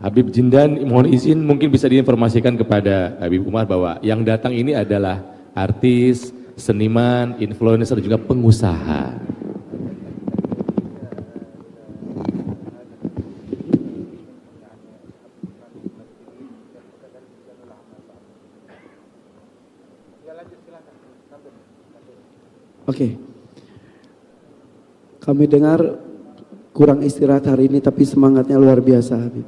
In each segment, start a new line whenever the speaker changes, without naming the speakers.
Habib Jindan, mohon izin mungkin bisa diinformasikan kepada Habib Umar bahwa yang datang ini adalah artis, seniman, influencer, juga pengusaha.
Oke. Kami dengar kurang istirahat hari ini tapi semangatnya luar biasa, Habib.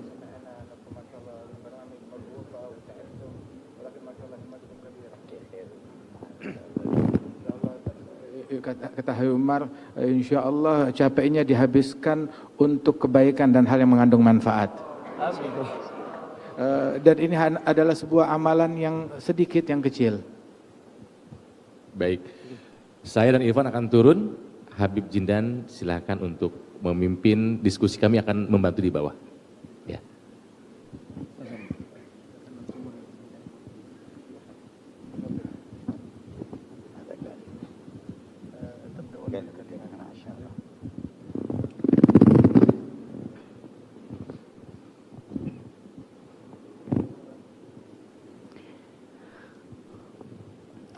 Kata Habib Umar, insya Allah capeknya dihabiskan untuk kebaikan dan hal yang mengandung manfaat. Dan ini adalah sebuah amalan yang sedikit, yang kecil.
Baik, saya dan Irfan akan turun. Habib Jindan silakan untuk memimpin diskusi, kami akan membantu di bawah. Ya.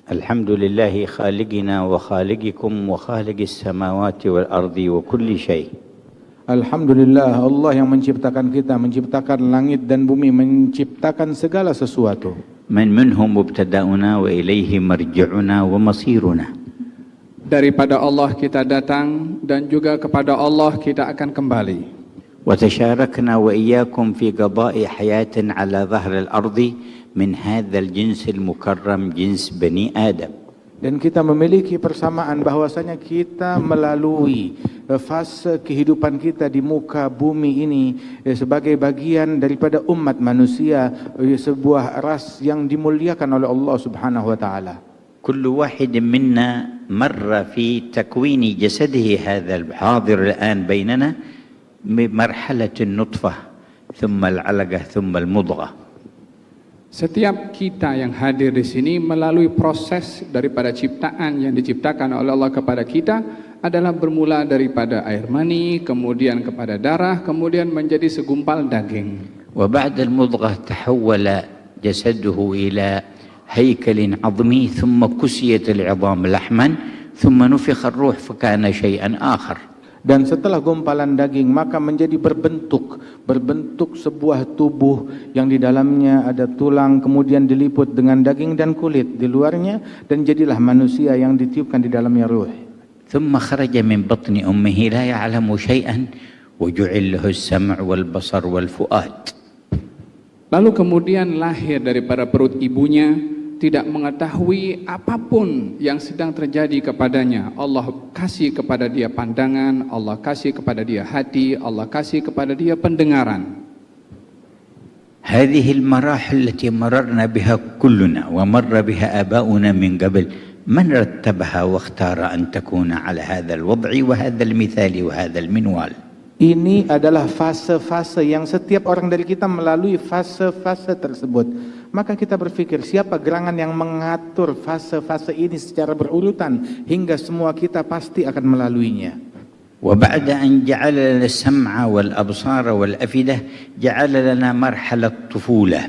الحمد لله خالقنا وخالقكم وخالق السماوات والأرض وكل شيء.
Alhamdulillah, Allah yang menciptakan kita, menciptakan langit dan bumi, menciptakan segala sesuatu.
منهم مبتدأنا وإليه مرجعنا ومصيرنا.
Daripada Allah kita datang dan juga kepada Allah kita akan kembali.
وتشاركنا وإياكم في قضاء حياة على ظهر الأرض من هذا الجنس المكرم جنس بني آدم.
Dan kita memiliki persamaan bahwasanya kita melalui fase kehidupan kita di muka bumi ini sebagai bagian daripada umat manusia, sebuah ras yang dimuliakan oleh Allah Subhanahu wa taala.
كل واحد منا مر في تكوين جسده هذا الحاضر الآن بيننا بمرحلة النطفة ثم العلقة ثم المضغة.
Setiap kita yang hadir di sini melalui proses daripada ciptaan yang diciptakan oleh Allah kepada kita adalah bermula daripada air mani, kemudian kepada darah, kemudian menjadi segumpal daging.
وبعد المضغة تحول جسده إلى هيكل عظمي ثم كسيت العظام لحما ثم نفخ الروح فكان شيئا آخر.
Dan setelah gumpalan daging maka menjadi berbentuk sebuah tubuh yang di dalamnya ada tulang, kemudian diliput dengan daging dan kulit di luarnya, dan jadilah manusia yang ditiupkan di dalamnya ruh.
ثم خرج من بطن أمه لا يعلم شيئا وجعل له السمع والبصر والفؤاد.
Lalu kemudian lahir daripada perut ibunya, tidak mengetahui apapun yang sedang terjadi kepadanya. Allah kasih kepada dia pandangan, Allah kasih kepada dia hati, Allah kasih kepada dia pendengaran.
هذه المراحل التي مررنا بها كلنا ومر بها آباؤنا من قبل، من رتبها واختار أن تكون على هذا الوضع وهذا المثال وهذا المنوال.
Ini adalah fase-fase yang setiap orang dari kita melalui fase-fase tersebut. Maka kita berpikir, siapa gerangan yang mengatur fase-fase ini secara berurutan hingga semua kita pasti akan melaluinya.
وبعد أن جعل لنا السمع والأبصار والأفئدة جعل لنا مرحلة طفولة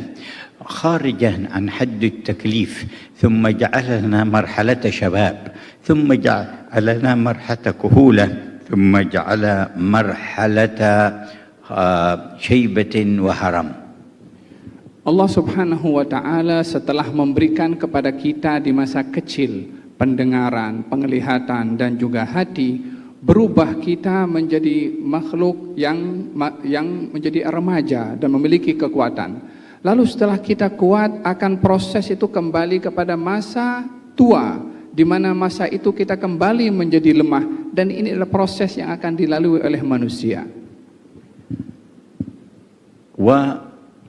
خارجة عن حد التكليف، ثم جعل لنا مرحلة شباب، ثم جعل لنا مرحلة كهولة، ثم جعل مرحلة شيبة وهرم.
Allah Subhanahu wa ta'ala setelah memberikan kepada kita di masa kecil pendengaran, penglihatan dan juga hati, berubah kita menjadi makhluk yang menjadi remaja dan memiliki kekuatan. Lalu setelah kita kuat, akan proses itu kembali kepada masa tua, di mana masa itu kita kembali menjadi lemah, dan ini adalah proses yang akan dilalui oleh manusia.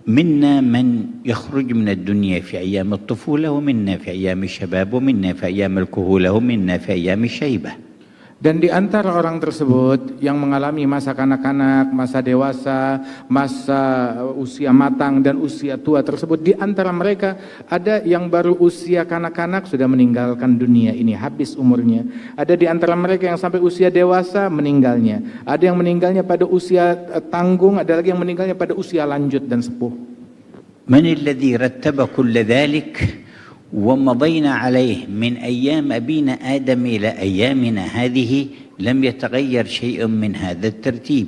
منا من يخرج من الدنيا في أيام الطفولة ومنا في أيام الشباب ومنا في أيام الكهولة ومنا في أيام الشيبة.
Dan di antara orang tersebut yang mengalami masa kanak-kanak, masa dewasa, masa usia matang dan usia tua tersebut, di antara mereka ada yang baru usia kanak-kanak sudah meninggalkan dunia ini, habis umurnya. Ada di antara mereka yang sampai usia dewasa meninggalnya. Ada yang meninggalnya pada usia tanggung, ada lagi yang meninggalnya pada usia lanjut dan sepuh.
من الذي رتب كل ذلك ومضينا عليه من أيام أبينا آدم إلى أيامنا هذه لم يتغير شيء من هذا الترتيب.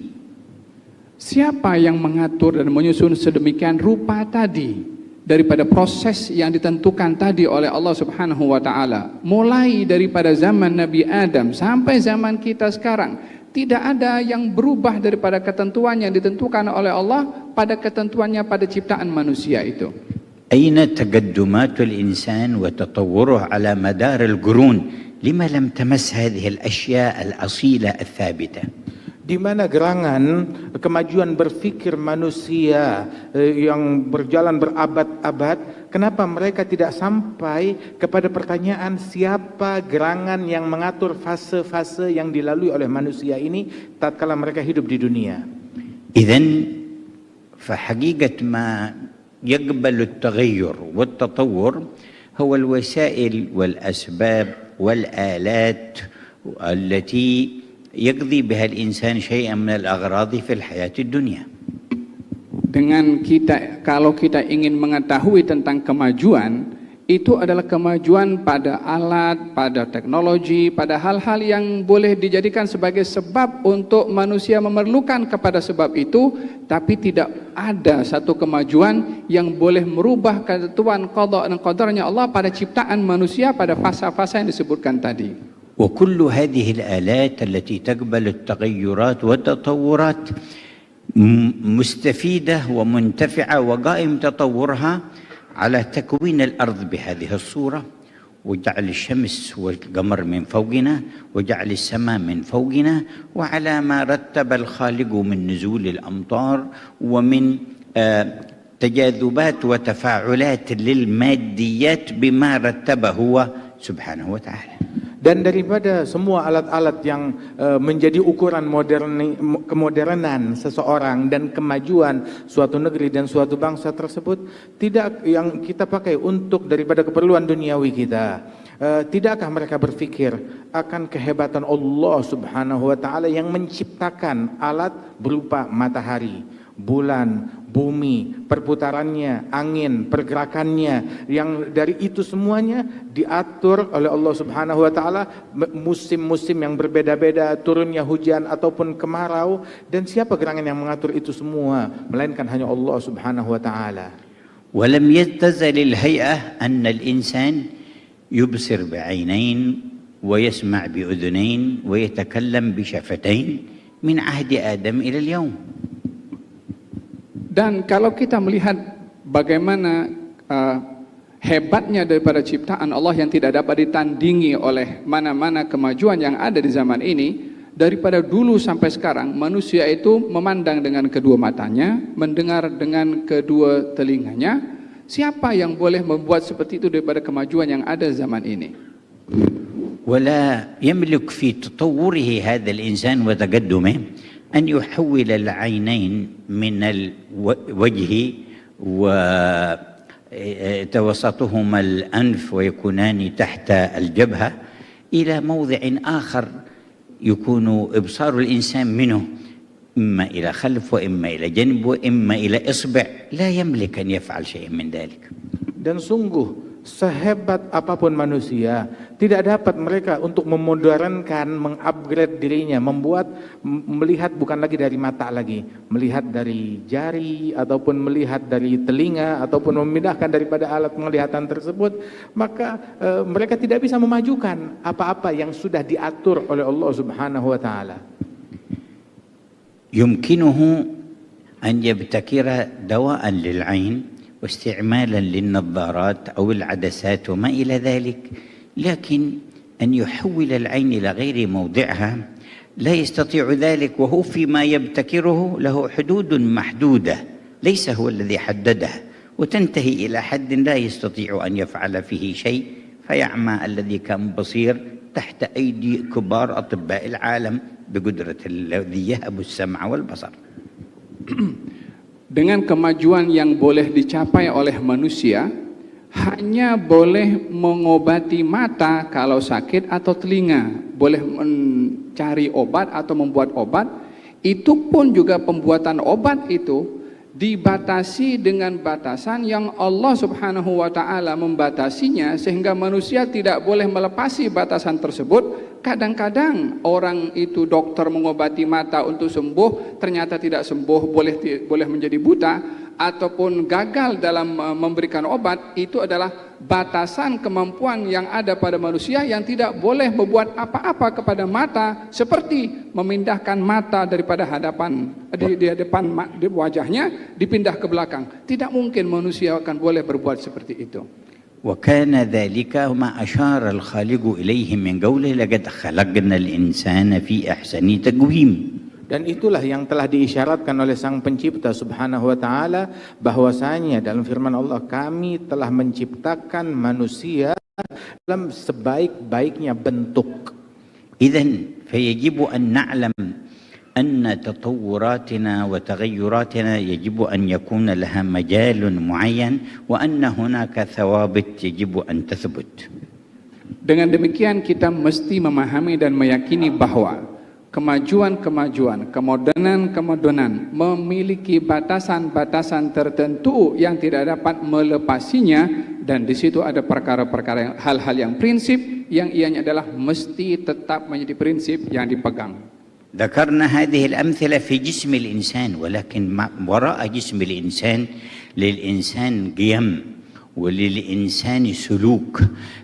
Siapa yang mengatur dan menyusun sedemikian rupa tadi daripada proses yang ditentukan tadi oleh Allah Subhanahu wa taala, mulai daripada zaman Nabi Adam sampai zaman kita sekarang, tidak ada yang berubah daripada ketentuan yang ditentukan oleh Allah pada ketentuannya pada ciptaan manusia itu.
أين تقدمات الإنسان وتطوره على مدار القرون؟ لما لم تمس هذه الأشياء الأصيلة الثابتة؟
Di mana gerangan kemajuan berfikir manusia yang berjalan berabad-abad, kenapa mereka tidak sampai kepada pertanyaan siapa gerangan yang mengatur fase-fase yang dilalui oleh manusia ini tatkala mereka hidup di dunia.
إذن فحقيقة ما يقبل التغير والتطور هو الوسائل والأسباب والآلات التي يقضي بها الإنسان شيئا من الأغراض في الحياة الدنيا.
Kalau kita ingin mengetahui tentang kemajuan, itu adalah kemajuan pada alat, pada teknologi, pada hal-hal yang boleh dijadikan sebagai sebab untuk manusia memerlukan kepada sebab itu, tapi tidak ada satu kemajuan yang boleh merubah ketentuan qada dan qadarnya Allah pada ciptaan manusia pada fasa-fasa yang disebutkan tadi.
وكل هذه الآلات التي تقبل التغيرات والتطورات مستفيدة ومنتفعة وقائم تطورها على تكوين الأرض بهذه الصورة وجعل الشمس والقمر من فوقنا وجعل السماء من فوقنا وعلى ما رتب الخالق من نزول الأمطار ومن تجاذبات وتفاعلات للماديات بما رتبه هو سبحانه وتعالى.
Dan daripada semua alat-alat yang menjadi ukuran kemodernan seseorang dan kemajuan suatu negeri dan suatu bangsa tersebut, tidak yang kita pakai untuk daripada keperluan duniawi kita. Tidakkah mereka berpikir akan kehebatan Allah Subhanahu wa taala yang menciptakan alat berupa matahari, bulan, bumi, perputarannya, angin, pergerakannya, yang dari itu semuanya diatur oleh Allah Subhanahu wa taala, musim-musim yang berbeda-beda, turunnya hujan ataupun kemarau, dan siapa gerangan yang mengatur itu semua melainkan hanya Allah Subhanahu wa taala.
ولم يتزل الهيئة أن الإنسان يبصر بعينين ويسمع بأذنين ويتكلم بشفتين من عهد آدم إلى اليوم.
Dan kalau kita melihat bagaimana hebatnya daripada ciptaan Allah yang tidak dapat ditandingi oleh mana-mana kemajuan yang ada di zaman ini, daripada dulu sampai sekarang manusia itu memandang dengan kedua matanya, mendengar dengan kedua telinganya. Siapa yang boleh membuat seperti itu daripada kemajuan yang ada zaman ini?
ولا يملك في تطوره هذا الإنسان وتقدمه أن يحول العينين من الوجه وتوسطهما الأنف ويكونان تحت الجبهة إلى موضع آخر يكون إبصار الإنسان منه إما إلى خلف وإما إلى جنب وإما إلى إصبع. لا يملك أن يفعل شيء من ذلك.
Dan sungguh sehebat apapun manusia, tidak dapat mereka untuk memodernkan, mengupgrade dirinya, melihat bukan lagi dari mata lagi, melihat dari jari ataupun melihat dari telinga ataupun memindahkan daripada alat penglihatan tersebut, maka mereka tidak bisa memajukan apa-apa yang sudah diatur oleh Allah Subhanahu wa taala.
يمكنه أن يبتكر دواء للعين واستعمالا للنظارات أو العدسات وما إلى ذلك، لكن أن يحول العين إلى غير موضعها لا يستطيع ذلك، وهو فيما يبتكره له حدود محدودة ليس هو الذي حددها، وتنتهي إلى حد لا يستطيع أن يفعل فيه شيء، فيعمى الذي كان بصير تحت أيدي كبار أطباء العالم بقدرة الذي يهب السمع والبصر.
Dengan kemajuan yang boleh dicapai oleh manusia, hanya boleh mengobati mata kalau sakit atau telinga, boleh mencari obat atau membuat obat. Itu pun juga pembuatan obat itu dibatasi dengan batasan yang Allah Subhanahu wa Ta'ala membatasinya, sehingga manusia tidak boleh melepasi batasan tersebut. Kadang-kadang orang itu dokter mengobati mata untuk sembuh, ternyata tidak sembuh, boleh menjadi buta, ataupun gagal dalam memberikan obat. Itu adalah batasan kemampuan yang ada pada manusia yang tidak boleh membuat apa-apa kepada mata, seperti memindahkan mata daripada hadapan di depan di wajahnya dipindah ke belakang. Tidak mungkin manusia akan boleh berbuat seperti itu.
وكان ذلك ما أشار الخالق إليه من قوله لقد خلقنا الإنسان في أحسن تقويم.
Dan itulah yang telah diisyaratkan oleh Sang Pencipta Subhanahu wa Ta'ala, bahwasanya dalam firman Allah, kami telah menciptakan manusia dalam sebaik-baiknya bentuk.
إذن فيجب أن نعلم أن تطوراتنا وتغيراتنا يجب أن يكون لها مجال معين وأن هناك ثوابت يجب أن تثبت.
Dengan demikian kita mesti memahami dan meyakini bahwa kemajuan-kemajuan, kemodernan memiliki batasan-batasan tertentu yang tidak dapat melepasinya, dan di situ ada perkara-perkara, hal-hal yang prinsip yang ianya adalah mesti tetap menjadi prinsip yang dipegang.
ذكرنا هذه الأمثلة في جسم الإنسان، ولكن وراء جسم الإنسان للإنسان قيم وللإنسان سلوك،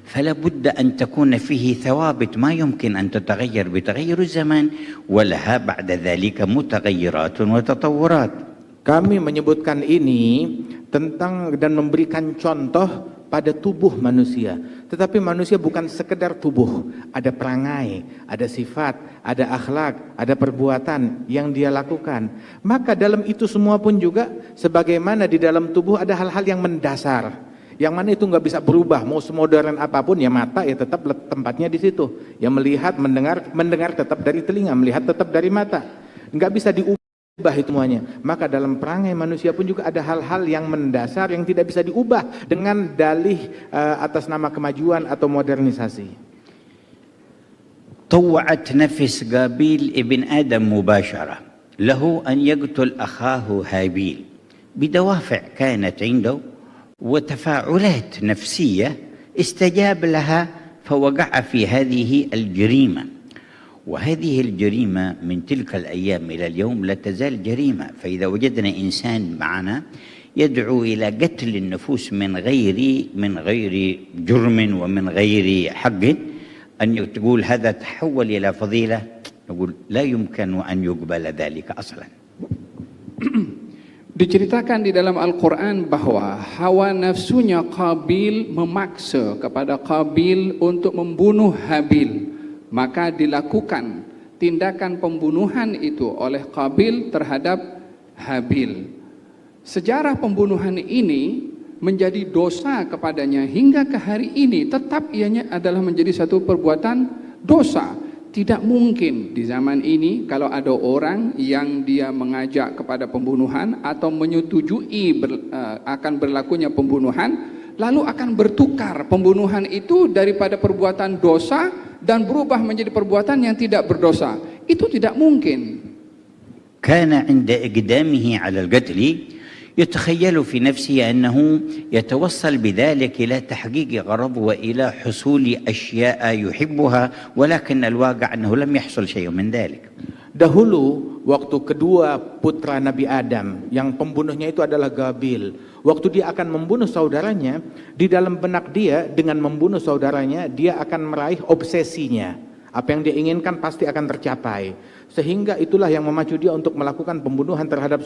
فلا بد أن تكون فيه ثوابت ما يمكن أن تتغير بتغير الزمان، ولها بعد ذلك متغيرات وتطورات.
Kami menyebutkan ini tentang dan memberikan contoh pada tubuh manusia. Tetapi manusia bukan sekedar tubuh, ada perangai, ada sifat, ada akhlak, ada perbuatan yang dia lakukan. Maka dalam itu semua pun juga, sebagaimana di dalam tubuh ada hal-hal yang mendasar, yang mana itu nggak bisa berubah, mau semodern apapun, ya mata ya tetap tempatnya di situ, ya melihat, mendengar tetap dari telinga, melihat tetap dari mata, nggak bisa diubah itu semuanya. Maka dalam perangai manusia pun juga ada hal-hal yang mendasar yang tidak bisa diubah dengan dalih atas nama kemajuan atau modernisasi.
طوعت نفس قابيل ابن آدم مباشرة له أن يقتل أخاه هابيل بدوافع كانت عنده وتفاعلات نفسية استجاب لها فوقع في هذه الجريمة، وهذه الجريمة من تلك الأيام إلى اليوم لا تزال جريمة. فإذا وجدنا إنسان معنا يدعو إلى قتل النفوس من غير جرم ومن غير حق، أن تقول هذا تحول إلى فضيلة، نقول لا يمكن أن يقبل ذلك أصلا.
Diceritakan di dalam Al-Quran bahwa hawa nafsunya Qabil memaksa kepada Qabil untuk membunuh Habil, maka dilakukan tindakan pembunuhan itu oleh Qabil terhadap Habil. Sejarah pembunuhan ini menjadi dosa kepadanya hingga ke hari ini, tetap ianya adalah menjadi satu perbuatan dosa. Tidak mungkin di zaman ini kalau ada orang yang dia mengajak kepada pembunuhan atau menyetujui akan berlakunya pembunuhan, lalu akan bertukar pembunuhan itu daripada perbuatan dosa dan berubah menjadi perbuatan yang tidak berdosa. Itu tidak mungkin.
كان عند إقدامه على القتل يتخيل في نفسه أنه يتوصل بذلك إلى تحقيق غرض وإلى حصول أشياء يحبها، ولكن الواقع أنه لم يحصل شيء من ذلك.
Dahulu waktu kedua putra Nabi Adam yang pembunuhnya itu adalah Qabil, waktu dia akan membunuh saudaranya, di dalam benak dia dengan membunuh saudaranya dia akan meraih obsesinya. Apa yang dia inginkan pasti akan tercapai. Sehingga itulah yang memacu dia untuk melakukan pembunuhan terhadap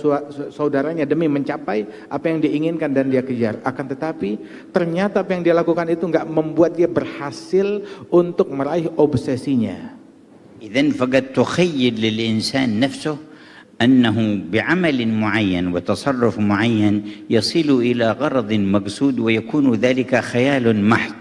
saudaranya demi mencapai apa yang dia inginkan dan dia kejar. Akan tetapi ternyata apa yang dia lakukan itu enggak membuat dia berhasil untuk meraih obsesinya.
إذن فقد تخيل للإنسان نفسه أنه بعمل معين وتصرف معين يصل إلى غرض مقصود ويكون ذلك خيال محض.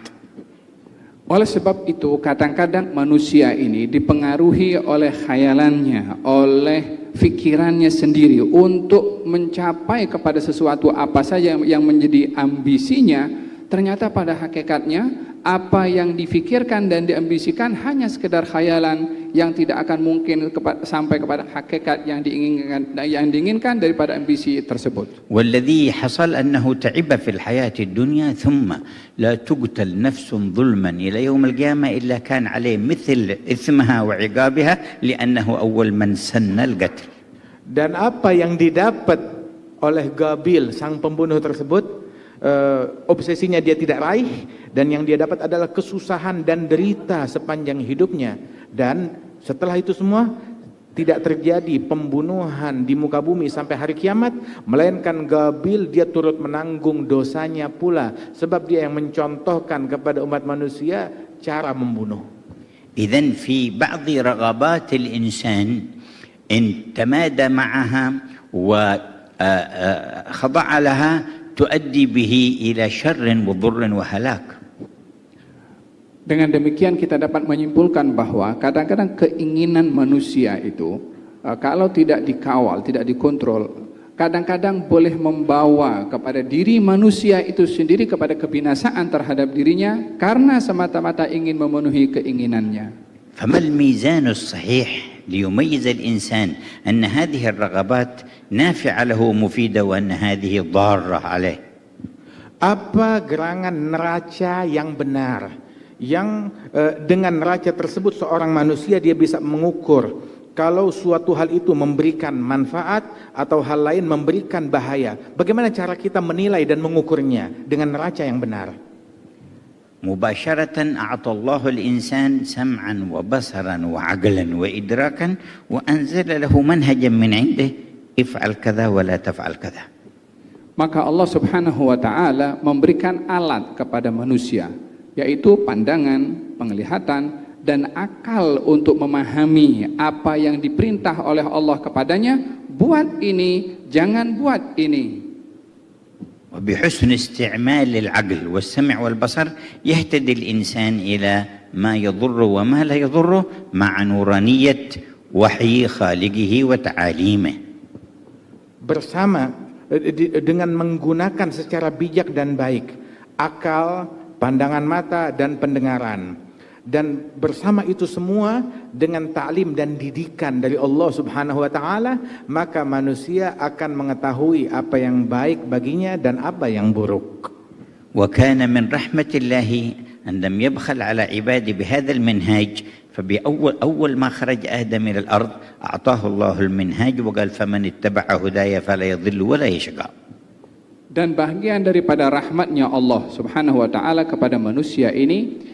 Oleh sebab itu, kadang-kadang manusia ini dipengaruhi oleh khayalannya, oleh pikirannya sendiri untuk mencapai kepada sesuatu apa saja yang menjadi ambisinya. Ternyata pada hakikatnya apa yang difikirkan dan diambisikan hanya sekedar khayalan yang tidak akan mungkin sampai kepada hakikat yang diinginkan daripada ambisi tersebut.
والذي حصل أنه تعب في الحياة الدنيا ثم لا تقتل نفس ظلما إلى يوم القيامة إلا كان عليه مثل إثمها وعقابها لأنه أول من سن القتل.
Dan apa yang didapat oleh Gabil sang pembunuh tersebut, obsesinya dia tidak raih, dan yang dia dapat adalah kesusahan dan derita sepanjang hidupnya. Dan setelah itu semua tidak terjadi pembunuhan di muka bumi sampai hari kiamat, melainkan Gabil dia turut menanggung dosanya pula, sebab dia yang mencontohkan kepada umat manusia cara membunuh.
إذن في بعض رغبات الإنسان إن تمادى معها وخضع لها تؤدي به إلى شر وضر وهلاك.
Dengan demikian kita dapat menyimpulkan bahwa kadang-kadang keinginan manusia itu kalau tidak dikawal, tidak dikontrol, kadang-kadang boleh membawa kepada diri manusia itu sendiri kepada kebinasaan terhadap dirinya karena semata-mata ingin memenuhi keinginannya.
فما الميزان الصحيح ليميز الإنسان أن هذه الرغبات نافعة له ومفيدة وأن هذه ضارة عليه؟
Apa gerangan neraca yang benar, yang dengan neraca tersebut seorang manusia dia bisa mengukur kalau suatu hal itu memberikan manfaat atau hal lain memberikan bahaya. Bagaimana cara kita menilai dan mengukurnya dengan neraca yang benar?
مباشرة أعطى الله الإنسان سمعا وبصرا وعقلا وإدراكا وأنزل له منهجا من عنده افعل كذا ولا تفعل كذا.
Maka Allah Subhanahu wa taala memberikan alat kepada manusia, yaitu pandangan, penglihatan dan akal untuk memahami apa yang diperintah oleh Allah kepadanya, buat ini, jangan buat ini.
وبحسن استعمال العقل والسمع والبصر يهتدي الإنسان إلى ما يضره وما لا يضره مع نورانية وحي خالقه وتعاليمه.
Bersama dengan menggunakan secara bijak dan baik akal, pandangan mata dan pendengaran, dan bersama itu semua dengan ta'lim dan didikan dari Allah Subhanahu wa taala, maka manusia akan mengetahui apa yang baik baginya dan apa yang buruk.
وكان من رحمة الله أن لم يبخل على عباده بهذا المنهاج، فبأول ما خرج آدم إلى الأرض أعطاه الله المنهاج وقال فمن اتبع هداي فلا يضل ولا يشقى.
Dan bagian daripada rahmatnya Allah Subhanahu wa taala kepada manusia ini,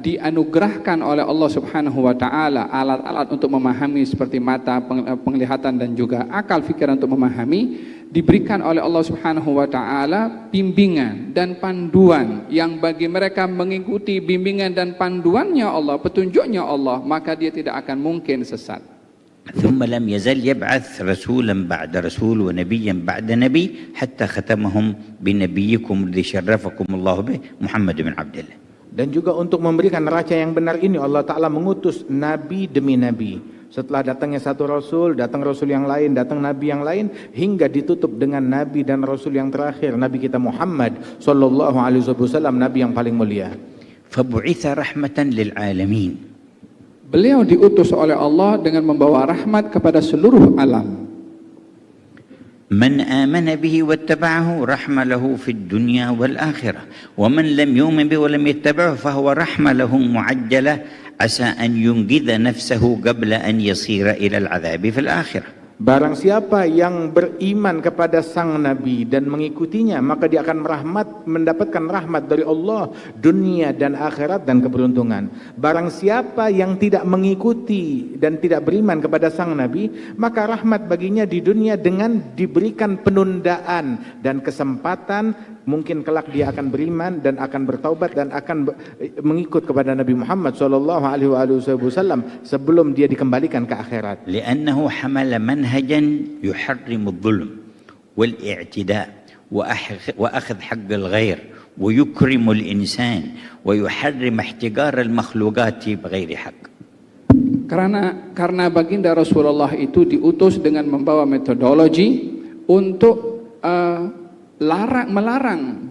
dianugerahkan oleh Allah Subhanahu wa taala alat-alat untuk memahami seperti mata, penglihatan dan juga akal fikiran untuk memahami, diberikan oleh Allah Subhanahu wa taala bimbingan dan panduan yang bagi mereka mengikuti bimbingan dan panduannya Allah, petunjuknya Allah, maka dia tidak akan mungkin sesat.
ثم لم يزل يبعث رسولا بعد رسول ونبيا بعد نبي حتى ختمهم بنبيكم الذي شرفكم الله به محمد بن عبد الله.
Dan juga untuk memberikan neraca yang benar ini Allah Ta'ala mengutus nabi demi nabi. Setelah datangnya satu rasul, datang rasul yang lain, datang nabi yang lain, hingga ditutup dengan nabi dan rasul yang terakhir, Nabi kita Muhammad sallallahu alaihi wasallam, nabi yang paling mulia.
فبعث رحمة للعالمين.
Beliau diutus oleh Allah dengan membawa rahmat kepada seluruh alam.
من آمن به واتبعه رحمة له في الدنيا والآخرة، ومن لم يؤمن به ولم يتبعه فهو رحمة له معجلة عسى أن ينقذ نفسه قبل أن يصير إلى العذاب في الآخرة.
Barang siapa yang beriman kepada sang nabi dan mengikutinya, maka dia akan mendapatkan rahmat dari Allah dunia dan akhirat dan keberuntungan. Barang siapa yang tidak mengikuti dan tidak beriman kepada sang nabi, maka rahmat baginya di dunia dengan diberikan penundaan dan kesempatan, mungkin kelak dia akan beriman dan akan bertaubat dan akan mengikut kepada Nabi Muhammad sallallahu alaihi wasallam sebelum dia dikembalikan ke akhirat.
لأنه حمل منهجا يحرم الظلم والاعتداء وأخذ حق الغير ويكرم الإنسان ويحرم احتقار المخلوقات بغير حق.
Karena baginda Rasulullah itu diutus dengan membawa metodologi untuk melarang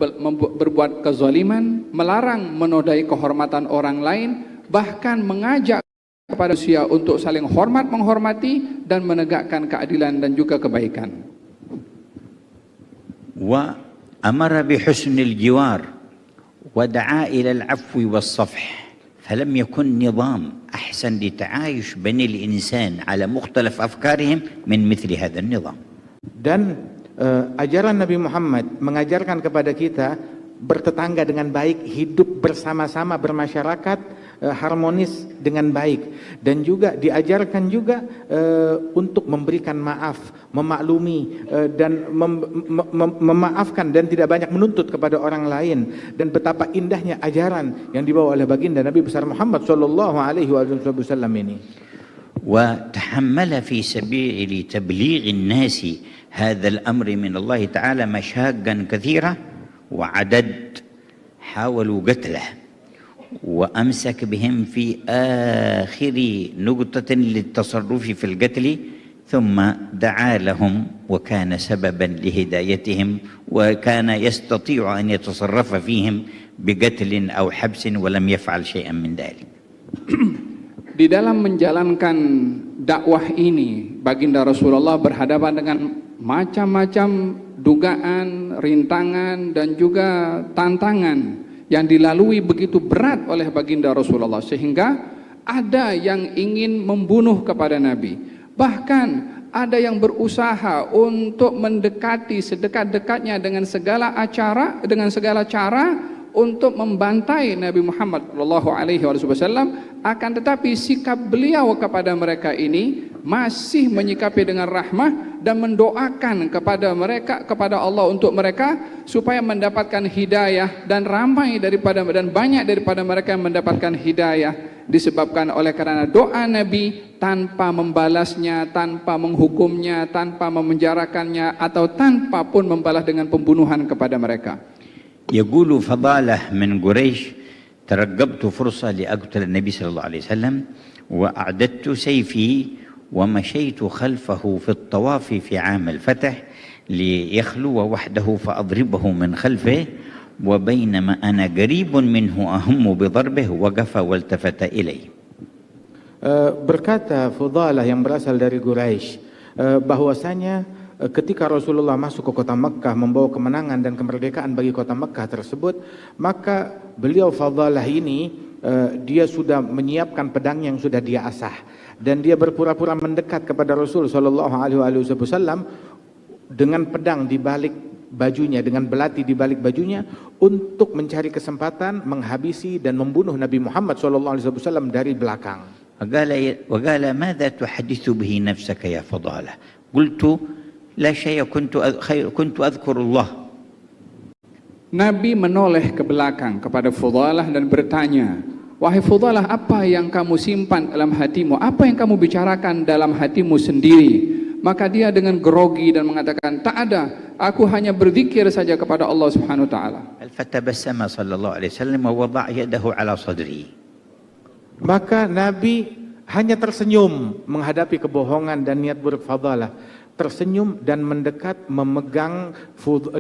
berbuat kezaliman, melarang menodai kehormatan orang lain, bahkan mengajak kepada manusia untuk saling hormat menghormati dan menegakkan keadilan dan juga kebaikan.
Wa amara bi husnil jiwar wa da'a ila al-'afwi was-safh. فلم يكن نظام أحسن لتعايش بني الإنسان على مختلف أفكارهم من مثل هذا النظام.
Dan ajaran Nabi Muhammad mengajarkan kepada kita bertetangga dengan baik, hidup bersama-sama bermasyarakat harmonis dengan baik, dan juga diajarkan juga untuk memberikan maaf, memaklumi dan memaafkan dan tidak banyak menuntut kepada orang lain. Dan betapa indahnya ajaran yang dibawa oleh baginda Nabi besar Muhammad sallallahu alaihi wasallam ini.
وتحمل في سبيل تبليغ الناس هذا الأمر من الله تعالى مشاقا كثيرة وعدد حاولوا قتله وأمسك بهم في آخر نقطة للتصرف في القتل ثم دعا لهم وكان سببا لهدايتهم وكان يستطيع أن يتصرف فيهم بقتل أو حبس ولم يفعل شيئا من ذلك.
Di dalam menjalankan dakwah ini, baginda Rasulullah berhadapan dengan macam-macam dugaan, rintangan dan juga tantangan yang dilalui begitu berat oleh baginda Rasulullah, sehingga ada yang ingin membunuh kepada Nabi. Bahkan ada yang berusaha untuk mendekati sedekat-dekatnya dengan segala cara untuk membantai Nabi Muhammad sallallahu alaihi wasallam, akan tetapi sikap beliau kepada mereka ini masih menyikapi dengan rahmah dan mendoakan kepada Allah untuk mereka supaya mendapatkan hidayah, dan banyak daripada mereka yang mendapatkan hidayah disebabkan oleh karena doa Nabi tanpa membalasnya, tanpa menghukumnya, tanpa memenjarakannya, atau tanpa pun membalas dengan pembunuhan kepada mereka.
يقول فضالة من قريش ترقبت فرصة لأقتل النبي صلى الله عليه وسلم وأعددت سيفي ومشيت خلفه في الطواف في عام الفتح ليخلو وحده فأضربه من خلفه وبينما أنا قريب منه أهم بضربه وقف والتفت إلي.
Berkata Fudalah yang berasal dari Quraisy bahwasanya ketika Rasulullah masuk ke kota Mekkah membawa kemenangan dan kemerdekaan bagi kota Mekkah tersebut, maka beliau Fudalah ini dia sudah menyiapkan pedang yang sudah dia asah, dan dia berpura-pura mendekat kepada Rasul sallallahu alaihi wasallam dengan pedang di balik bajunya, dengan belati di balik bajunya, untuk mencari kesempatan menghabisi dan membunuh Nabi Muhammad sallallahu alaihi wasallam dari belakang.
وقال ماذا تحدث به نفسك يا فضالة؟ قلت لا شيء كنت أذكر الله.
Nabi menoleh ke belakang kepada Fudalah dan bertanya, wahai Fudalah, apa yang kamu simpan dalam hatimu? Apa yang kamu bicarakan dalam hatimu sendiri? Maka dia dengan grogi dan mengatakan, tak ada, aku hanya berzikir saja kepada Allah Subhanahu wa taala.
فتبسم صلى الله عليه وسلم ووضع يده على صدري.
Maka Nabi hanya tersenyum menghadapi kebohongan dan niat buruk Fudalah. Tersenyum dan mendekat memegang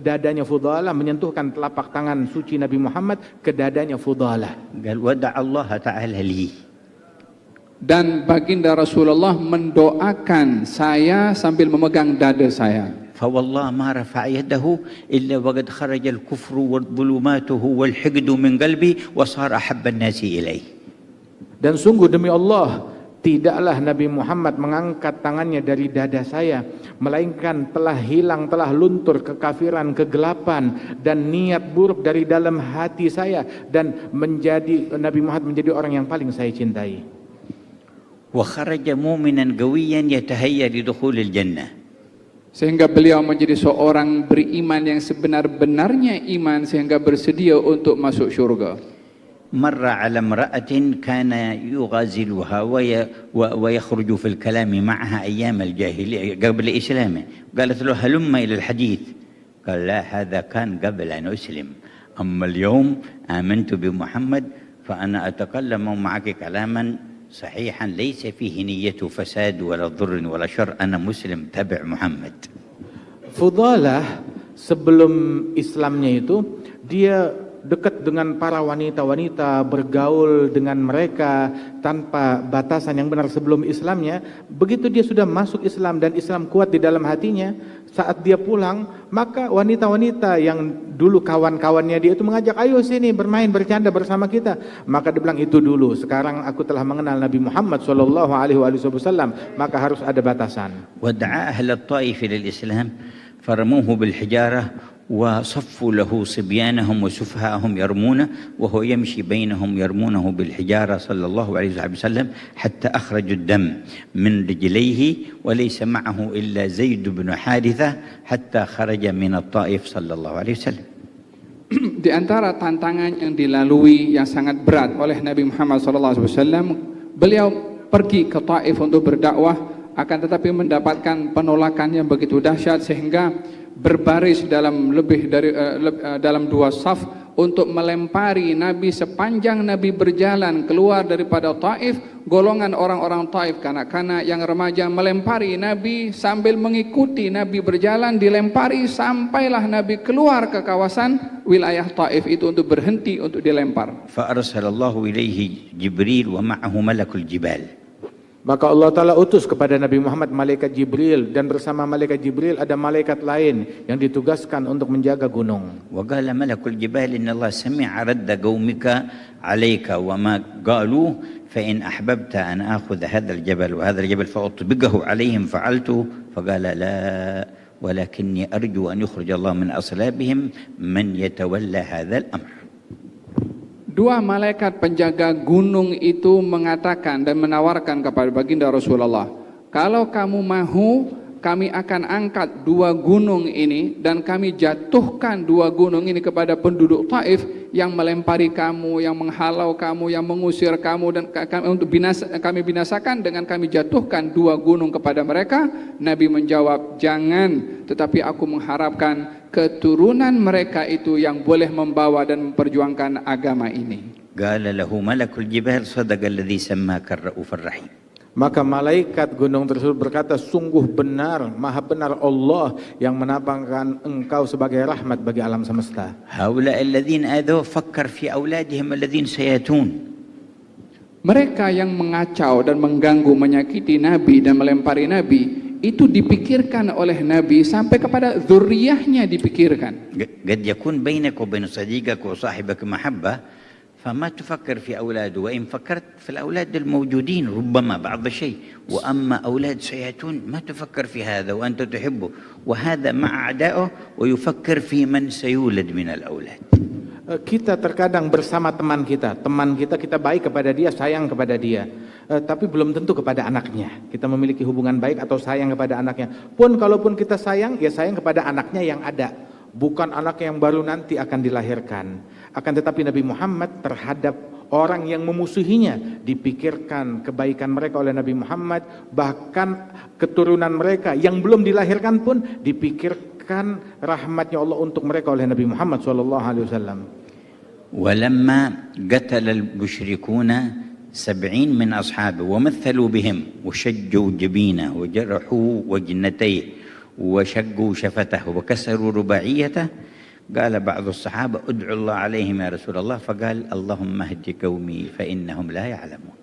dadanya Fudalah, menyentuhkan telapak tangan suci Nabi Muhammad ke dadanya Fudalah.
قال ودع الله تعالى لي.
Dan baginda Rasulullah mendoakan saya sambil memegang dada saya.
فوالله ما رفع يده إلا وقد خرج الكفر وظلماته والحقد من قلبي وصار أحب الناس إليه.
Dan sungguh demi Allah, tidaklah Nabi Muhammad mengangkat tangannya dari dada saya, melainkan telah hilang, telah luntur kekafiran, kegelapan dan niat buruk dari dalam hati saya, dan Nabi Muhammad menjadi orang yang paling saya cintai.
وخرج مؤمنا قويا يتهيأ لدخول الجنة.
Sehingga beliau menjadi seorang beriman yang sebenar-benarnya iman, sehingga bersedia untuk masuk syurga.
مر على امرأة كان يغازلها ويخرج في الكلام معها أيام الجاهلية قبل إسلامه. قالت له هلم إلى الحديث. قال لا، هذا كان قبل أن أسلم. أما اليوم آمنت بمحمد فأنا أتكلم معك كلاما صحيحا ليس فيه نية فساد ولا ضر ولا شر. أنا مسلم تبع محمد.
Fudalah sebelum Islamnya itu dia dekat dengan para wanita-wanita, bergaul dengan mereka tanpa batasan yang benar sebelum Islamnya. Begitu dia sudah masuk Islam dan Islam kuat di dalam hatinya, saat dia pulang, maka wanita-wanita yang dulu kawan-kawannya dia itu mengajak, ayo sini bermain, bercanda bersama kita. Maka dia bilang, itu dulu, sekarang aku telah mengenal Nabi Muhammad SAW, maka harus ada batasan.
ودعا أهل الطائف إلى الإسلام فرموه بالحجارة وصفوا له صبيانهم وسفهاءهم يرمونه وهو يمشي بينهم يرمونه بالحجارة صلى الله عليه وسلم حتى أخرجوا الدم من رجليه وليس معه إلا زيد بن حارثة حتى خرج من الطائف صلى الله عليه وسلم.
Di antara tantangan yang dilalui yang sangat berat oleh Nabi Muhammad SAW, beliau pergi ke Taif untuk berdakwah, akan tetapi mendapatkan penolakan yang begitu dahsyat sehingga berbaris dalam dalam dua saf untuk melempari Nabi. Sepanjang Nabi berjalan keluar daripada Taif, golongan orang-orang Taif, kanak-kanak yang remaja melempari Nabi sambil mengikuti Nabi berjalan, dilempari sampailah Nabi keluar ke kawasan wilayah Taif itu untuk berhenti untuk dilempar.
فأرسل الله إليه جبريل ومعه ملك الجبال.
Maka Allah Ta'ala utus kepada Nabi Muhammad malaikat Jibril, dan bersama malaikat Jibril ada malaikat lain yang ditugaskan untuk menjaga gunung.
وقال ملك الجبال إن الله سمع رد قومك عليك وما قالوا فإن أحببت أن آخذ هذا الجبل وهذا الجبل فأطبقه عليهم فعلته. فقال لا ولكني أرجو أن يخرج الله من أصلابهم من يتولى هذا الأمر.
Dua malaikat penjaga gunung itu mengatakan dan menawarkan kepada baginda Rasulullah, kalau kamu mahu, kami akan angkat dua gunung ini dan kami jatuhkan dua gunung ini kepada penduduk Taif yang melempari kamu, yang menghalau kamu, yang mengusir kamu, dan kami binasakan dengan kami jatuhkan dua gunung kepada mereka. Nabi menjawab, jangan, tetapi aku mengharapkan keturunan mereka itu yang boleh membawa dan memperjuangkan agama ini.
قال له ملك الجبال صدق الذي سماك الرؤوف الرحيم.
Maka malaikat gunung tersebut berkata, sungguh benar, maha benar Allah yang menampakkan engkau sebagai rahmat bagi alam semesta.
هؤلاء الذين آذوا فكر في أولادهم الذين سيأتون.
Mereka yang mengacau dan mengganggu, menyakiti Nabi dan melempari Nabi, itu dipikirkan oleh Nabi sampai kepada zuriyahnya dipikirkan.
قد يكون بينك وبين صديقك وصاحبك محبة فما تفكر في أولاده، وإن فكرت في الأولاد الموجودين ربما بعض الشيء، وأما أولاد سيأتون ما تفكر في هذا وأنت تحبه، وهذا مع أعدائه ويفكر في من سيولد من الأولاد.
Kita terkadang bersama teman kita kita baik kepada dia, sayang kepada dia, tapi belum tentu kepada anaknya. Kita memiliki hubungan baik atau sayang kepada anaknya. Pun kalaupun kita sayang, ya sayang kepada anaknya yang ada, bukan anak yang baru nanti akan dilahirkan. Akan tetapi Nabi Muhammad terhadap orang yang memusuhinya, dipikirkan kebaikan mereka oleh Nabi Muhammad, bahkan keturunan mereka yang belum dilahirkan pun dipikirkan rahmatnya Allah untuk mereka oleh Nabi Muhammad SAW.
ولما قتل المشركون 70 من أصحابه ومثلوا بهم وشجوا جبينه وجرحوا وجنتيه وشقوا شفته وكسروا رباعيته، قال بعض الصحابة ادعوا الله عليهم يا رسول الله، فقال اللهم اهد قومي فإنهم لا يعلمون.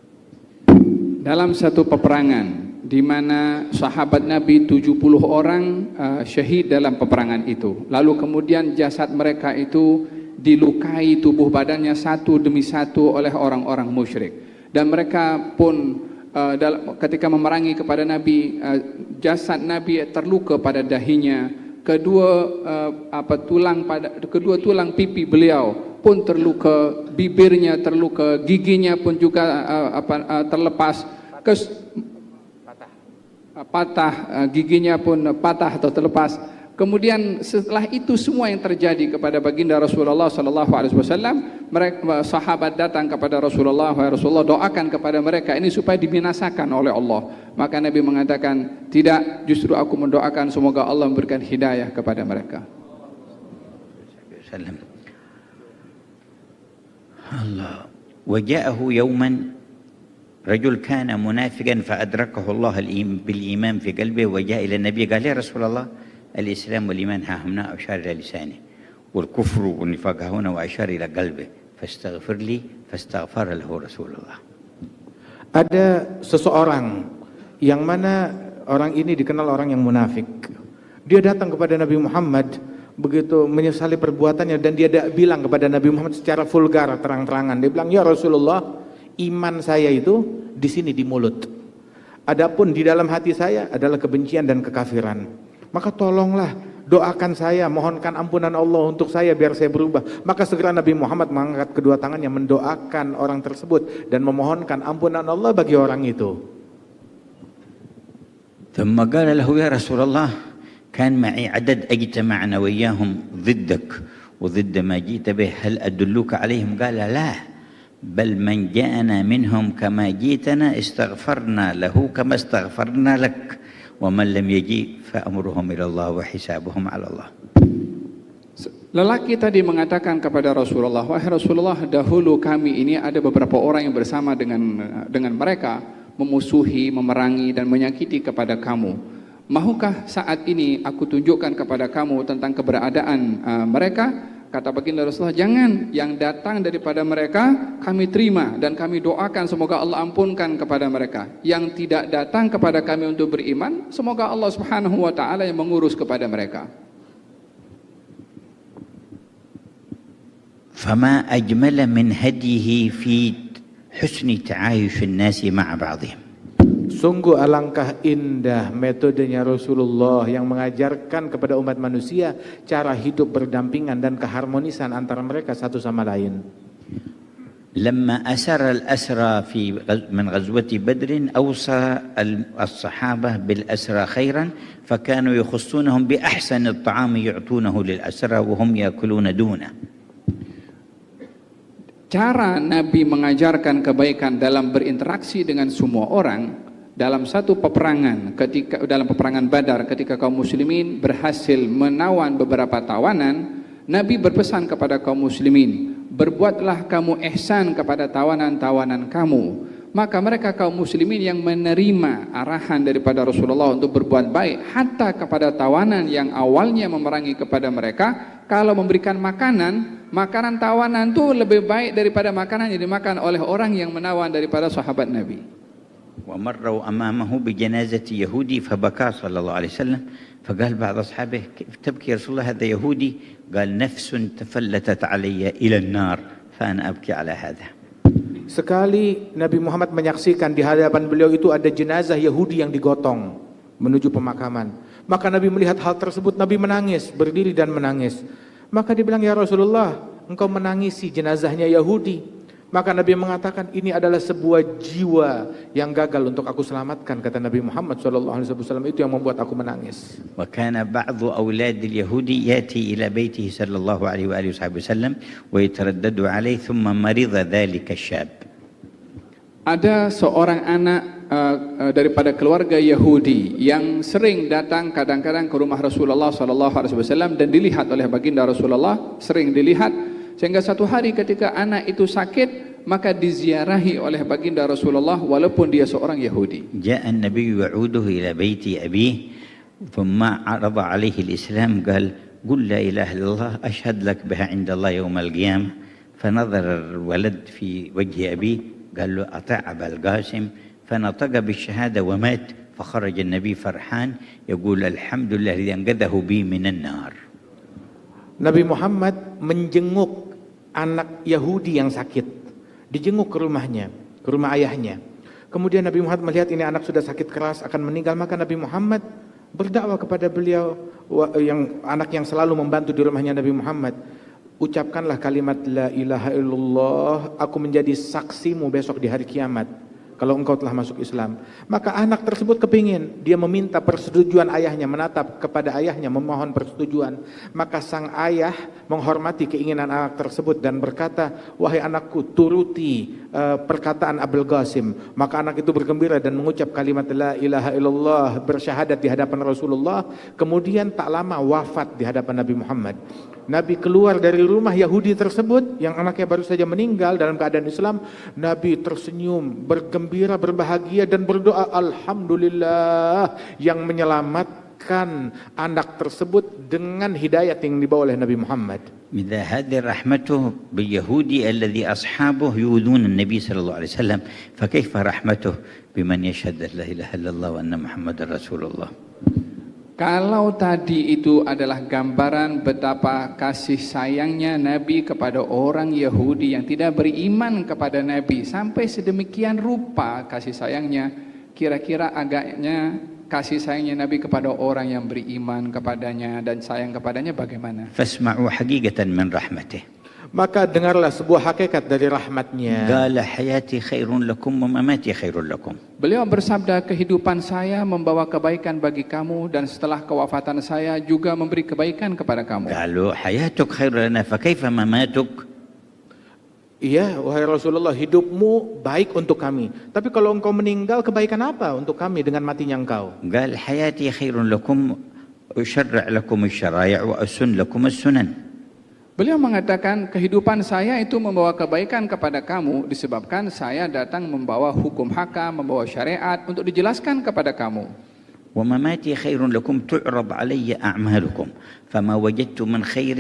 Dalam satu peperangan di mana sahabat Nabi 70 orang syahid dalam peperangan itu, lalu kemudian jasad mereka itu dilukai tubuh badannya satu demi satu oleh orang-orang musyrik, dan mereka pun ketika memerangi kepada Nabi, jasad Nabi terluka pada dahinya, kedua tulang pipi beliau pun terluka, bibirnya terluka, giginya pun juga terlepas, patah, giginya pun patah atau terlepas. Kemudian setelah itu semua yang terjadi kepada baginda Rasulullah SAW, mereka sahabat datang kepada Rasulullah, ya Rasulullah, doakan kepada mereka ini supaya dibinasakan oleh Allah. Maka Nabi mengatakan, tidak, justru aku mendoakan semoga Allah memberikan hidayah kepada mereka.
الله. وجاءه يوما رجل كان منافقا فأدركه الله بالإيمان في قلبه وجاء إلى النبي قال يا رسول الله الإسلام والإيمان ها هنا أشار إلى لسانه والكفر والنفاق ها هنا وأشار إلى قلبه فاستغفر لي فاستغفر له رسول الله.
Ada seseorang yang mana orang ini dikenal orang yang munafik. Dia datang kepada Nabi Muhammad begitu menyesali perbuatannya dan dia bilang kepada Nabi Muhammad secara vulgar terang-terangan. Dia bilang, "Ya Rasulullah, iman saya itu di sini di mulut. Adapun di dalam hati saya adalah kebencian dan kekafiran. Maka tolonglah doakan saya, mohonkan ampunan Allah untuk saya biar saya berubah." Maka segera Nabi Muhammad mengangkat kedua tangannya mendoakan orang tersebut dan memohonkan ampunan Allah bagi orang itu.
ثم قال له يا رسول الله كان معي عدد اجتمعنا وياهم ضدك وضد ما جئت به هل أدلك عليهم؟ قال لا بل من جاءنا منهم كما جئتنا استغفرنا له كما استغفرنا لك ومن لم يجي فأمرهم إلى الله وحسابهم على الله.
Lelaki tadi mengatakan kepada Rasulullah, "Wahai Rasulullah, dahulu kami ini ada beberapa orang yang bersama dengan mereka memusuhi, memerangi dan menyakiti kepada kamu. Mahukah saat ini aku tunjukkan kepada kamu tentang keberadaan mereka?" Kata baginda Rasulullah, "Jangan, yang datang daripada mereka kami terima dan kami doakan semoga Allah ampunkan kepada mereka. Yang tidak datang kepada kami untuk beriman, semoga Allah Subhanahu wa taala yang mengurus kepada mereka."
فما أجمل من هديه في حسن تعايش الناس مع بعضهم.
Sungguh alangkah indah metodenya Rasulullah yang mengajarkan kepada umat manusia cara hidup berdampingan dan keharmonisan antara mereka satu sama lain.
لما أسر الأسرى من غزوة بدر أوصى الصحابة بالأسرى خيرا فكانوا يخصونهم بأحسن الطعام يعطونه للأسرى وهم يأكلون دونه.
Cara Nabi mengajarkan kebaikan dalam berinteraksi dengan semua orang dalam satu peperangan, dalam peperangan Badar ketika kaum muslimin berhasil menawan beberapa tawanan, Nabi berpesan kepada kaum muslimin, "Berbuatlah kamu ihsan kepada tawanan-tawanan kamu." Maka mereka kaum muslimin yang menerima arahan daripada Rasulullah untuk berbuat baik hatta kepada tawanan yang awalnya memerangi kepada mereka, kalau memberikan makanan tawanan itu lebih baik daripada makanan yang dimakan oleh orang yang menawan daripada sahabat Nabi.
ومروا أمامه بجنازة يهودي فبكى صلى الله عليه وسلم فقال بعض أصحابه كيف تبكي يا رسول الله هذا يهودي؟ قال نفس تفلتت علي إلى النار فأنا أبكي على هذا.
Sekali Nabi Muhammad menyaksikan di hadapan beliau itu ada jenazah Yahudi yang digotong menuju pemakaman. Maka Nabi melihat hal tersebut, Nabi menangis, berdiri dan menangis. Maka dia bilang, "Ya Rasulullah, engkau menangisi jenazahnya Yahudi." Maka Nabi mengatakan, "Ini adalah sebuah jiwa yang gagal untuk aku selamatkan," kata Nabi Muhammad SAW, "itu yang membuat aku menangis."
وكان بعض أولاد اليهودي يأتي إلى بيته صلى الله عليه وآله وسلم ويتردد عليه ثم مرض ذلك الشاب.
Ada seorang anak daripada keluarga Yahudi yang sering datang kadang-kadang ke rumah Rasulullah SAW dan dilihat oleh baginda Rasulullah, sering dilihat, sehingga satu hari ketika anak itu sakit maka diziarahi oleh baginda Rasulullah walaupun dia seorang Yahudi.
جاء النبي يعوده إلى بيت أبيه ثم عرض عليه الإسلام قال قل لا إله إلا الله أشهد لك بها عند الله يوم القيامة. فنظر الولد في وجه أبيه قال له أطع أبا القاسم فنطق بالشهادة ومات. فخرج النبي فرحان يقول الحمد لله الذي أنقذه بي من النار.
Nabi Muhammad menjenguk anak Yahudi yang sakit, dijenguk ke rumahnya, ke rumah ayahnya. Kemudian Nabi Muhammad melihat ini anak sudah sakit keras akan meninggal, maka Nabi Muhammad berdakwah kepada beliau, anak yang selalu membantu di rumahnya Nabi Muhammad. "Ucapkanlah kalimat la ilaha illallah, aku menjadi saksimu besok di hari kiamat." kalau engkau telah masuk Islam. Maka anak tersebut kepingin, dia meminta persetujuan ayahnya, menatap kepada ayahnya, memohon persetujuan. Maka sang ayah menghormati keinginan anak tersebut dan berkata, wahai anakku, turuti perkataan Abul Qasim. Maka anak itu bergembira dan mengucap kalimat la ilaha illallah, bersyahadat di hadapan Rasulullah. Kemudian tak lama wafat di hadapan Nabi Muhammad. Nabi keluar dari rumah Yahudi tersebut yang anaknya baru saja meninggal dalam keadaan Islam. Nabi tersenyum, bergembira, berbahagia dan berdoa, Alhamdulillah yang menyelamatkan anak tersebut dengan hidayat yang dibawa oleh Nabi Muhammad.
إذا هذه رحمته باليهودي الذي أصحابه يؤذون النبي صلى الله عليه وسلم فكيف رحمته بمن يشهد أن لا إله إلا الله وأن محمد رسول الله.
Kalau tadi itu adalah gambaran betapa kasih sayangnya Nabi kepada orang Yahudi yang tidak beriman kepada Nabi, sampai sedemikian rupa kasih sayangnya, kira-kira agaknya kasih sayangnya Nabi kepada orang yang beriman kepadanya dan sayang kepadanya bagaimana?
فاسمعوا حقيقة من رحمته.
Maka dengarlah sebuah hakikat dari rahmatnya.
قال حياتي خير لكم ومماتي خير لكم.
Beliau bersabda, kehidupan saya membawa kebaikan bagi kamu dan setelah kewafatan saya juga memberi kebaikan kepada kamu.
قالوا حياتك خير لنا فكيف مماتك.
Iya, wahai Rasulullah, hidupmu baik untuk kami. Tapi kalau engkau meninggal, kebaikan apa untuk kami dengan matinya engkau?
قال حياتي خير لكم أشرع لكم الشرائع وأسن لكم السنن.
Beliau mengatakan, kehidupan saya itu membawa kebaikan kepada kamu disebabkan saya datang membawa hukum hakam, membawa syariat untuk dijelaskan kepada kamu.
ومماتي خير لكم تعرض علي أعمالكم فما وجدت من خير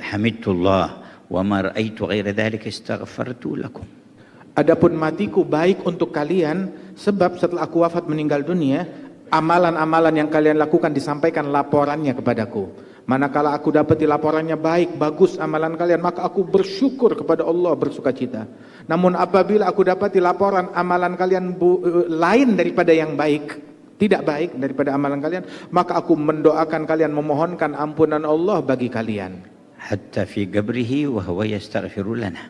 حمدت الله وما رأيت غير ذلك استغفرت لكم.
Adapun matiku baik untuk kalian, sebab setelah aku wafat meninggal dunia, amalan-amalan yang kalian lakukan disampaikan laporannya kepadaku. Manakala aku dapati laporannya baik, bagus amalan kalian, maka aku bersyukur kepada Allah, bersukacita. Namun apabila aku dapati laporan amalan kalian lain daripada yang baik, tidak baik daripada amalan kalian, maka aku mendoakan kalian, memohonkan ampunan Allah bagi kalian.
حتى في قبره وهو يستغفر لنا.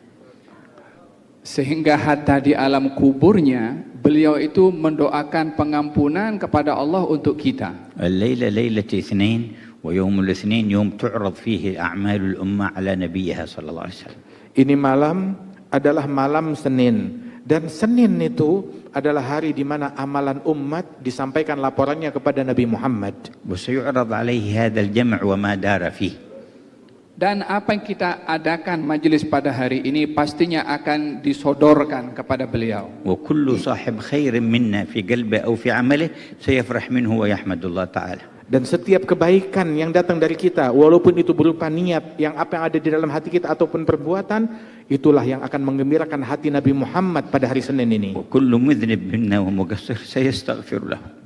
Sehingga hatta di alam kuburnya beliau itu mendoakan pengampunan kepada Allah untuk kita.
الليلة ليلة اثنين ويوم الاثنين يوم تعرض فيه أعمال الأمة على نبيها صلى الله عليه وسلم.
Ini malam adalah malam Senin, dan Senin itu adalah hari di mana amalan umat disampaikan laporannya kepada Nabi Muhammad.
وسيعرض عليه هذا الجمع وما دار فيه.
Dan apa yang kita adakan majelis pada hari ini pastinya akan disodorkan kepada beliau.
وكل صاحب خير منا في قلبه أو في عمله سيفرح منه ويحمد الله تعالى.
Dan setiap kebaikan yang datang dari kita, walaupun itu berupa niat, yang apa yang ada di dalam hati kita ataupun perbuatan, itulah yang akan menggembirakan hati Nabi Muhammad pada hari Senin ini.
وكل مذنب منا ومقصر سيستغفر له.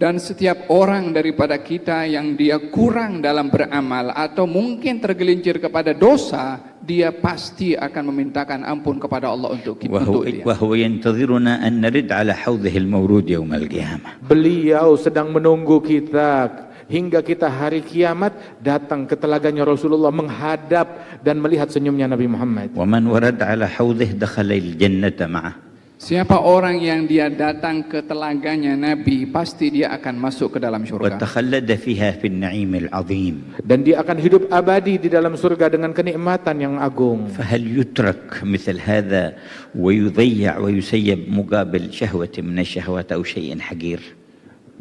Dan setiap orang daripada kita yang dia kurang dalam beramal atau mungkin tergelincir kepada dosa, dia pasti akan memintakan ampun kepada Allah untuk dia.
وهو ينتظرنا أن نرد على حوضه المورود يوم القيامة.
Beliau sedang menunggu kita hingga kita hari kiamat datang ke telaganya Rasulullah, menghadap dan melihat senyumnya Nabi Muhammad.
ومن ورد على حوضه دخل الجنة معه.
Siapa orang yang dia datang ke telaganya Nabi, pasti dia akan masuk ke dalam surga.
وتخلد فيها في النعيم العظيم.
Dan dia akan hidup abadi di dalam surga dengan kenikmatan yang agung.
فهل يترك مثل هذا ويضيع ويسيب مقابل شهوة من الشهوات أو شيء حقير؟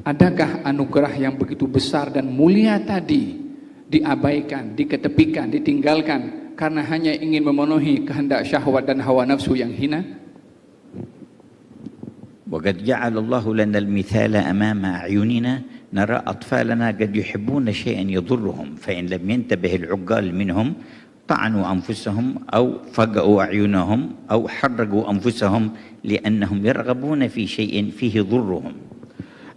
Adakah anugerah yang begitu besar dan mulia tadi diabaikan, diketepikan, ditinggalkan karena hanya ingin memenuhi kehendak syahwat dan hawa nafsu yang hina?
وقد جعل الله لنا المثال أمام أعيننا نرى أطفالنا قد يحبون شيئا يضرهم فإن لم ينتبه العقال منهم طعنوا أنفسهم أو فقأوا أعينهم أو حرقوا أنفسهم لأنهم يرغبون في شيء فيه ضرهم.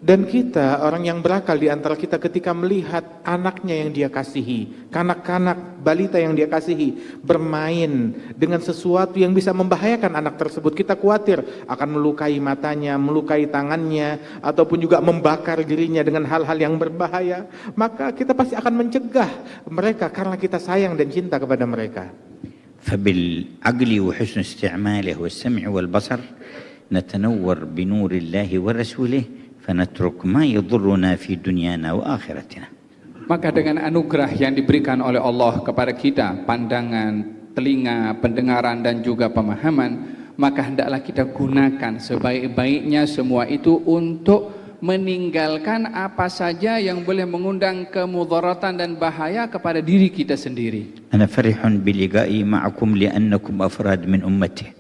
Dan kita, orang yang berakal di antara kita, ketika melihat anaknya yang dia kasihi, kanak-kanak balita yang dia kasihi bermain dengan sesuatu yang bisa membahayakan anak tersebut, kita khawatir akan melukai matanya, melukai tangannya, ataupun juga membakar dirinya dengan hal-hal yang berbahaya, maka kita pasti akan mencegah mereka karena kita sayang dan cinta kepada mereka.
فبالعقل وحسن استعماله والسمع والبصر نتنور بنور الله ورسوله فنترك ما يضرنا في دنيانا وآخرتنا.
Maka dengan anugerah yang diberikan oleh Allah kepada kita, pandangan, telinga, pendengaran dan juga pemahaman, maka hendaklah kita gunakan sebaik-baiknya semua itu untuk meninggalkan apa saja yang boleh mengundang kemudaratan dan bahaya kepada diri kita sendiri.
أنا فرح بلقائي معكم لأنكم أفراد من أمته.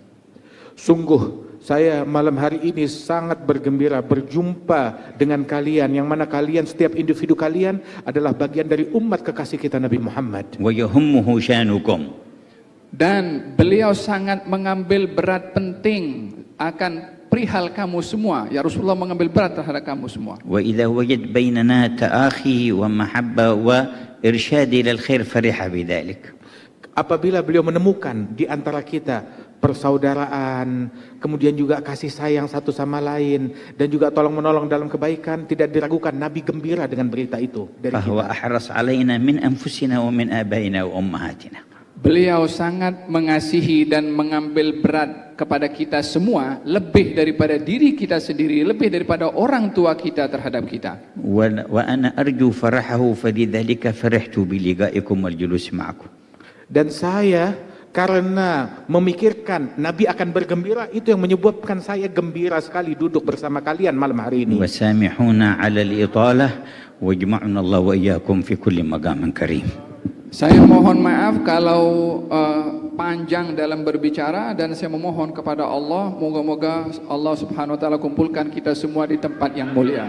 Sungguh saya malam hari ini sangat bergembira berjumpa dengan kalian, yang mana kalian, setiap individu kalian adalah bagian dari umat kekasih kita Nabi Muhammad.
ويهمه شانكم.
Dan beliau sangat mengambil berat penting akan perihal kamu semua. Ya Rasulullah mengambil berat terhadap kamu semua.
وإذا وجد بيننا تآخي ومحبة وإرشاد إلى الخير فرح بذلك.
Apabila beliau menemukan di antara kita persaudaraan, kemudian juga kasih sayang satu sama lain, dan juga tolong menolong dalam kebaikan, tidak diragukan Nabi gembira dengan berita itu dari
فهو
kita.
أحرص علينا من أنفسنا ومن آبائنا وأمهاتنا.
Beliau sangat mengasihi dan mengambil berat kepada kita semua, lebih daripada diri kita sendiri, lebih daripada orang tua kita terhadap kita.
وأنا أرجو فرحه فلذلك فرحت بلقائكم والجلوس معكم.
Dan saya karena memikirkan Nabi akan bergembira, itu yang menyebabkan saya gembira sekali duduk bersama kalian malam hari ini.
وسامحونا على الإطالة واجمعنا الله وإياكم في كل مقام كريم.
Saya mohon maaf kalau panjang dalam berbicara, dan saya memohon kepada Allah, moga-moga Allah Subhanahu wa taala kumpulkan kita semua di tempat yang mulia.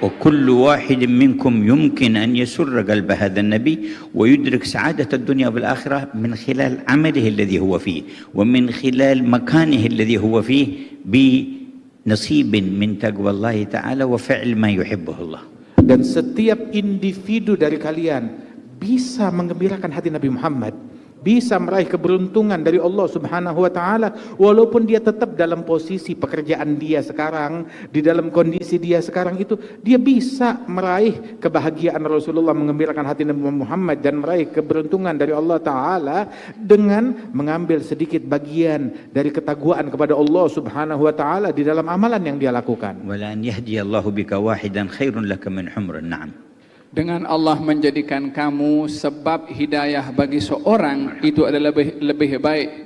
وكل واحد منكم يمكن أن يسر قلب هذا النبي ويدرك سعادة الدنيا والآخرة من خلال عمله الذي هو فيه ومن خلال مكانه الذي هو فيه بنصيب من تقوى الله تعالى وفعل ما يحبه الله.
Dan setiap individu dari kalian bisa menggembirakan hati Nabi Muhammad, bisa meraih keberuntungan dari Allah Subhanahu wa taala, walaupun dia tetap dalam posisi pekerjaan dia sekarang, di dalam kondisi dia sekarang itu, dia bisa meraih kebahagiaan Rasulullah, menggembirakan hati Nabi Muhammad, dan meraih keberuntungan dari Allah taala dengan mengambil sedikit bagian dari ketakwaan kepada Allah Subhanahu wa taala di dalam amalan yang dia lakukan.
ولأن يهدي الله بك واحدا خير لك من حمر النعم.
Dengan Allah menjadikan kamu sebab hidayah bagi seorang, itu adalah lebih baik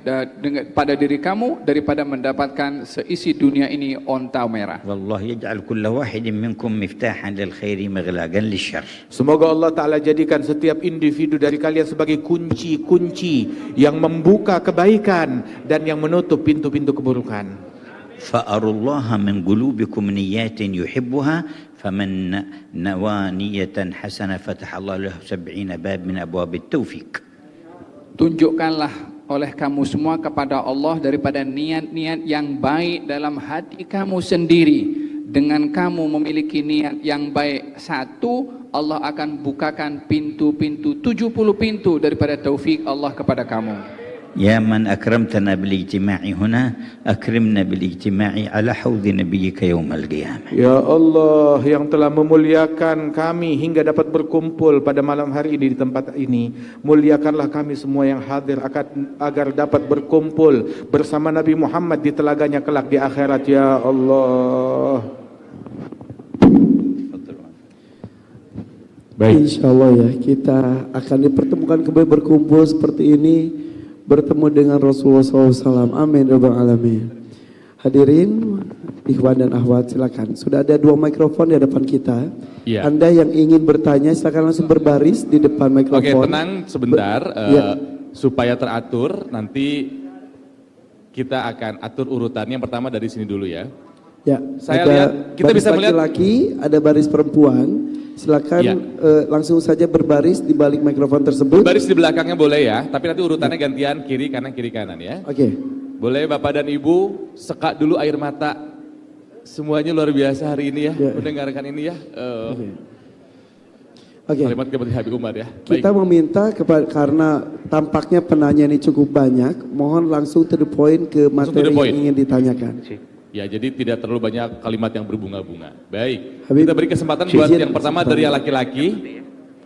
pada diri kamu daripada mendapatkan seisi dunia ini onta merah.
والله يجعل كل واحد منكم مفتاحا للخير مغلاقا للشر.
Semoga Allah Ta'ala jadikan setiap individu dari kalian sebagai kunci-kunci yang membuka kebaikan dan yang menutup pintu-pintu keburukan.
فأروا الله من قلوبكم نيات يحبها فمن نوى نية حسنة فتح الله له 70 باب من أبواب التوفيق.
Tunjukkanlah oleh kamu semua kepada Allah daripada niat-niat yang baik dalam hati kamu sendiri. Dengan kamu memiliki niat yang baik satu, Allah akan bukakan pintu-pintu, 70 pintu daripada taufik Allah kepada kamu.
يا من أكرمتنا بالاجتماع هنا أكرمنا بالاجتماع على حوض نبيك يوم القيامة.
Ya Allah yang telah memuliakan kami hingga dapat berkumpul pada malam hari ini di tempat ini, muliakanlah kami semua yang hadir agar dapat berkumpul bersama Nabi Muhammad di telaganya kelak di akhirat, ya Allah.
Baik. Insya Allah ya, kita akan dipertemukan kembali berkumpul seperti ini, bertemu dengan Rasulullah SAW. Amin ya rabbal alamin. Hadirin, ikhwan dan akhwat, silakan. Sudah ada 2 mikrofon di depan kita.
Ya.
Anda yang ingin bertanya, silakan langsung berbaris di depan mikrofon.
Oke, tenang sebentar, supaya teratur. Nanti kita akan atur urutannya. Yang pertama dari sini dulu ya.
Ya,
Saya
ada
lihat, kita
baris
bisa melihat
laki-laki, ada baris perempuan. Silakan
Ya.
Langsung saja berbaris di balik mikrofon tersebut.
baris di belakangnya boleh ya, tapi nanti urutannya gantian kiri kanan ya.
Oke.
Boleh Bapak dan Ibu sekak dulu air mata. Semuanya luar biasa hari ini ya,
Ya.
mendengarkan ini ya.
Oke.
Kalimat kepada Habib Umar ya.
Kita meminta karena tampaknya penanya ini cukup banyak, mohon langsung to the point ke
Langsung to the
materi
point.
yang ingin ditanyakan.
Ya, jadi tidak terlalu banyak kalimat yang berbunga-bunga. Baik,
Habib,
kita beri kesempatan
izin,
buat yang pertama dari yang laki-laki.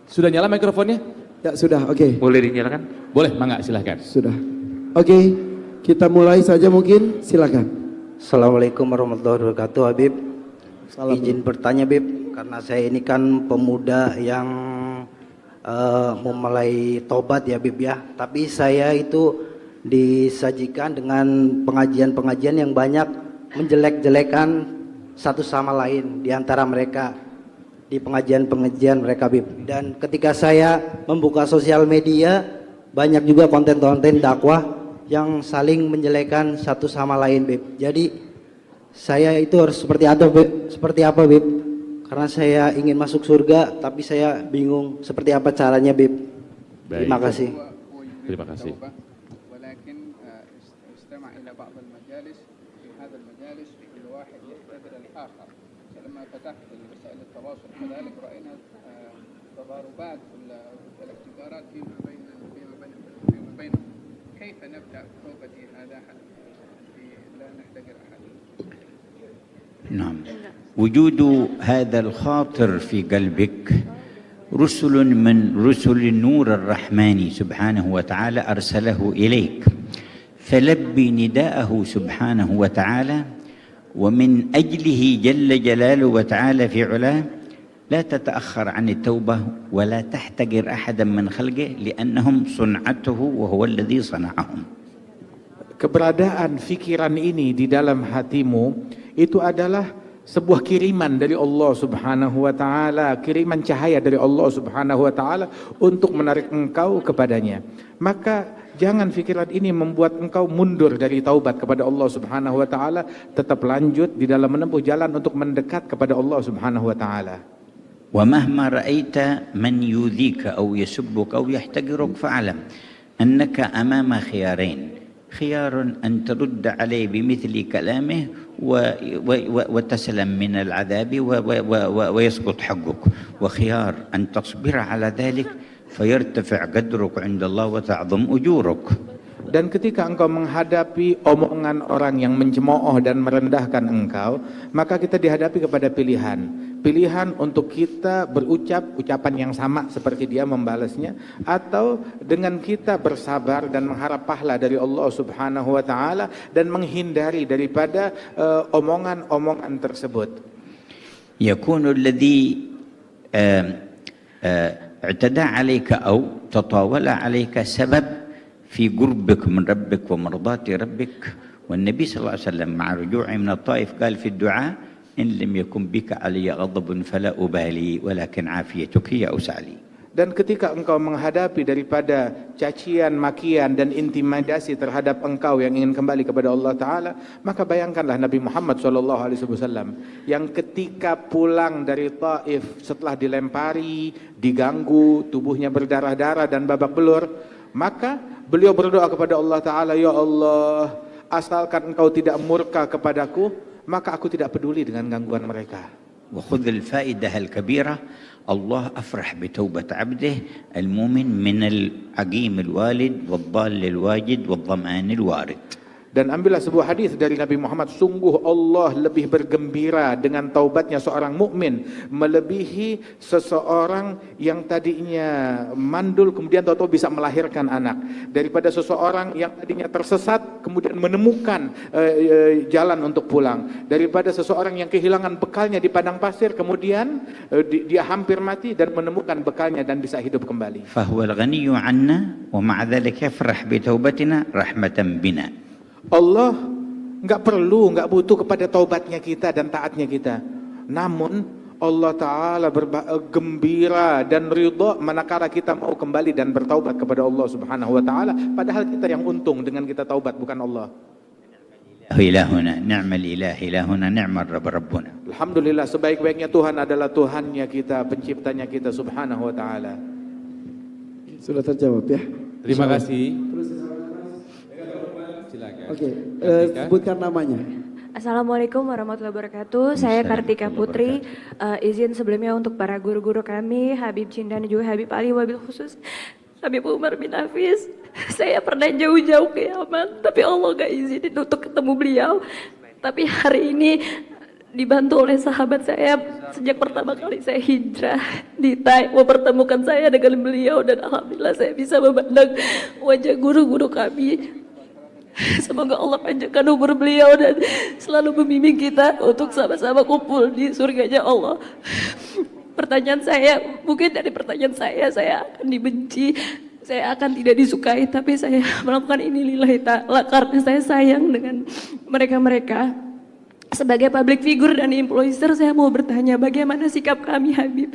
Sudah nyala mikrofonnya?
Ya sudah, oke.
Boleh dinyalakan?
Boleh, mangga silahkan.
Sudah. Oke, kita mulai saja mungkin, silakan.
Assalamualaikum warahmatullahi wabarakatuh, Habib.
Salam.
Izin bertanya, Bib, karena saya ini kan pemuda yang memulai tobat ya, Bib ya. Tapi saya itu disajikan dengan pengajian-pengajian yang banyak menjelek-jelekan satu sama lain di antara mereka di pengajian-pengajian mereka, Bib. Dan ketika saya membuka sosial media, banyak juga konten-konten dakwah yang saling menjelekan satu sama lain, Bib. Jadi saya itu harus seperti apa, Bib? Karena saya ingin masuk surga, tapi saya bingung seperti apa caranya, Bib.
Baik.
Terima kasih.
Terima kasih.
ولكن استمع إلى بعض المجالس في هذا المجالس كل واحد يعتبر الآخر فلما فتحت وسائل التواصل كذلك رأينا تضاربات في الاعتبارات فيما بينهم كيف نبدأ توبتي هذا لا نحتقر أحد.
نعم. وجود هذا الخاطر في قلبك رسل من رسل النور الرحمن سبحانه وتعالى أرسله إليك، فلبي نداءه سبحانه وتعالى، ومن أجله جل جلاله وتعالى في علاه لا تتأخر عن التوبة ولا تحتقر أحدا من خلقه لأنهم صنعته وهو الذي صنعهم.
Keberadaan fikiran ini di dalam hatimu itu adalah sebuah kiriman dari Allah Subhanahu wa taala, kiriman cahaya dari Allah Subhanahu wa taala untuk menarik engkau kepadanya. Maka jangan fikiran ini membuat engkau mundur dari taubat kepada Allah Subhanahu wa taala, tetap lanjut di dalam menempuh jalan untuk mendekat kepada Allah Subhanahu wa taala.
ومهما رأيت من يؤذيك أو يسبك أو يحتقرك فاعلم أنك أمام خيارين، خيار أن ترد عليه بمثل كلامه وتسلم من العذاب ويسقط حقك، وخيار أن تصبر على ذلك فيرتفع قدرك عند الله وتعظم أجورك.
Dan ketika engkau menghadapi omongan orang yang mencemooh dan merendahkan engkau, maka kita dihadapi kepada pilihan. Pilihan untuk kita berucap ucapan yang sama seperti dia membalasnya, atau dengan kita bersabar dan mengharap pahala dari Allah Subhanahu wa taala dan menghindari daripada omongan-omongan tersebut.
يكون الذي اعتدى عليك أو تطاول عليك سبب في قربك من ربك ومرضاة ربك، والنبي صلى الله عليه وسلم مع رجوعه من الطائف قال في الدعاء إن لم يكن بك علي غضب فلا أبالي ولكن عافيتك هي أوسع لي.
Dan ketika engkau menghadapi daripada cacian, makian dan intimidasi terhadap engkau yang ingin kembali kepada Allah Ta'ala, maka bayangkanlah Nabi Muhammad SAW yang ketika pulang dari Taif setelah dilempari, diganggu, tubuhnya berdarah-darah dan babak belur, maka beliau berdoa kepada Allah Ta'ala, ya Allah, asalkan engkau tidak murka kepadaku, maka aku tidak peduli dengan gangguan mereka.
وخذ الفائدة الكبيرة، الله أفرح بتوبة عبده المؤمن من العقيم الوالد والضال الواجد والظمآن الوارد.
Dan ambillah sebuah hadis dari Nabi Muhammad, sungguh Allah lebih bergembira dengan taubatnya seorang mukmin melebihi seseorang yang tadinya mandul kemudian tahu-tahu bisa melahirkan anak, daripada seseorang yang tadinya tersesat kemudian menemukan jalan untuk pulang, daripada seseorang yang kehilangan bekalnya di padang pasir kemudian dia hampir mati dan menemukan bekalnya dan bisa hidup kembali.
فهو الغني عنا ومع ذلك يفرح بتوبتنا رحمة بنا.
Allah nggak butuh kepada taubatnya kita dan taatnya kita. Namun Allah Ta'ala gembira dan ridha manakala kita mau kembali dan bertaubat kepada Allah Subhanahu wa Ta'ala. Padahal kita yang untung dengan kita taubat, bukan Allah.
إلهنا نعم الإله إلهنا نعم الرب ربنا.
Alhamdulillah, sebaik-baiknya Tuhan adalah Tuhannya kita, penciptanya kita Subhanahu wa Ta'ala.
Sudah terjawab ya.
Terima kasih.
Oke, sebutkan namanya.
Assalamualaikum warahmatullahi wabarakatuh. Saya Kartika Putri. Izin sebelumnya untuk para guru-guru kami, Habib Jindan dan juga Habib Ali, wabil khusus Habib Umar bin Hafiz. Saya pernah jauh-jauh ke Yaman, tapi Allah gak izinin untuk ketemu beliau. Tapi hari ini dibantu oleh sahabat saya sejak pertama kali saya hijrah di Thai, mempertemukan saya dengan beliau, dan alhamdulillah saya bisa memandang wajah guru-guru kami Semoga Allah panjangkan umur beliau dan selalu membimbing kita untuk sama-sama kumpul di surganya Allah. Pertanyaan saya, mungkin dari pertanyaan saya akan dibenci, saya akan tidak disukai, tapi saya melakukan ini lillahi ta'ala karena saya sayang dengan mereka-mereka. Sebagai public figure dan influencer, saya mau bertanya bagaimana sikap kami Habib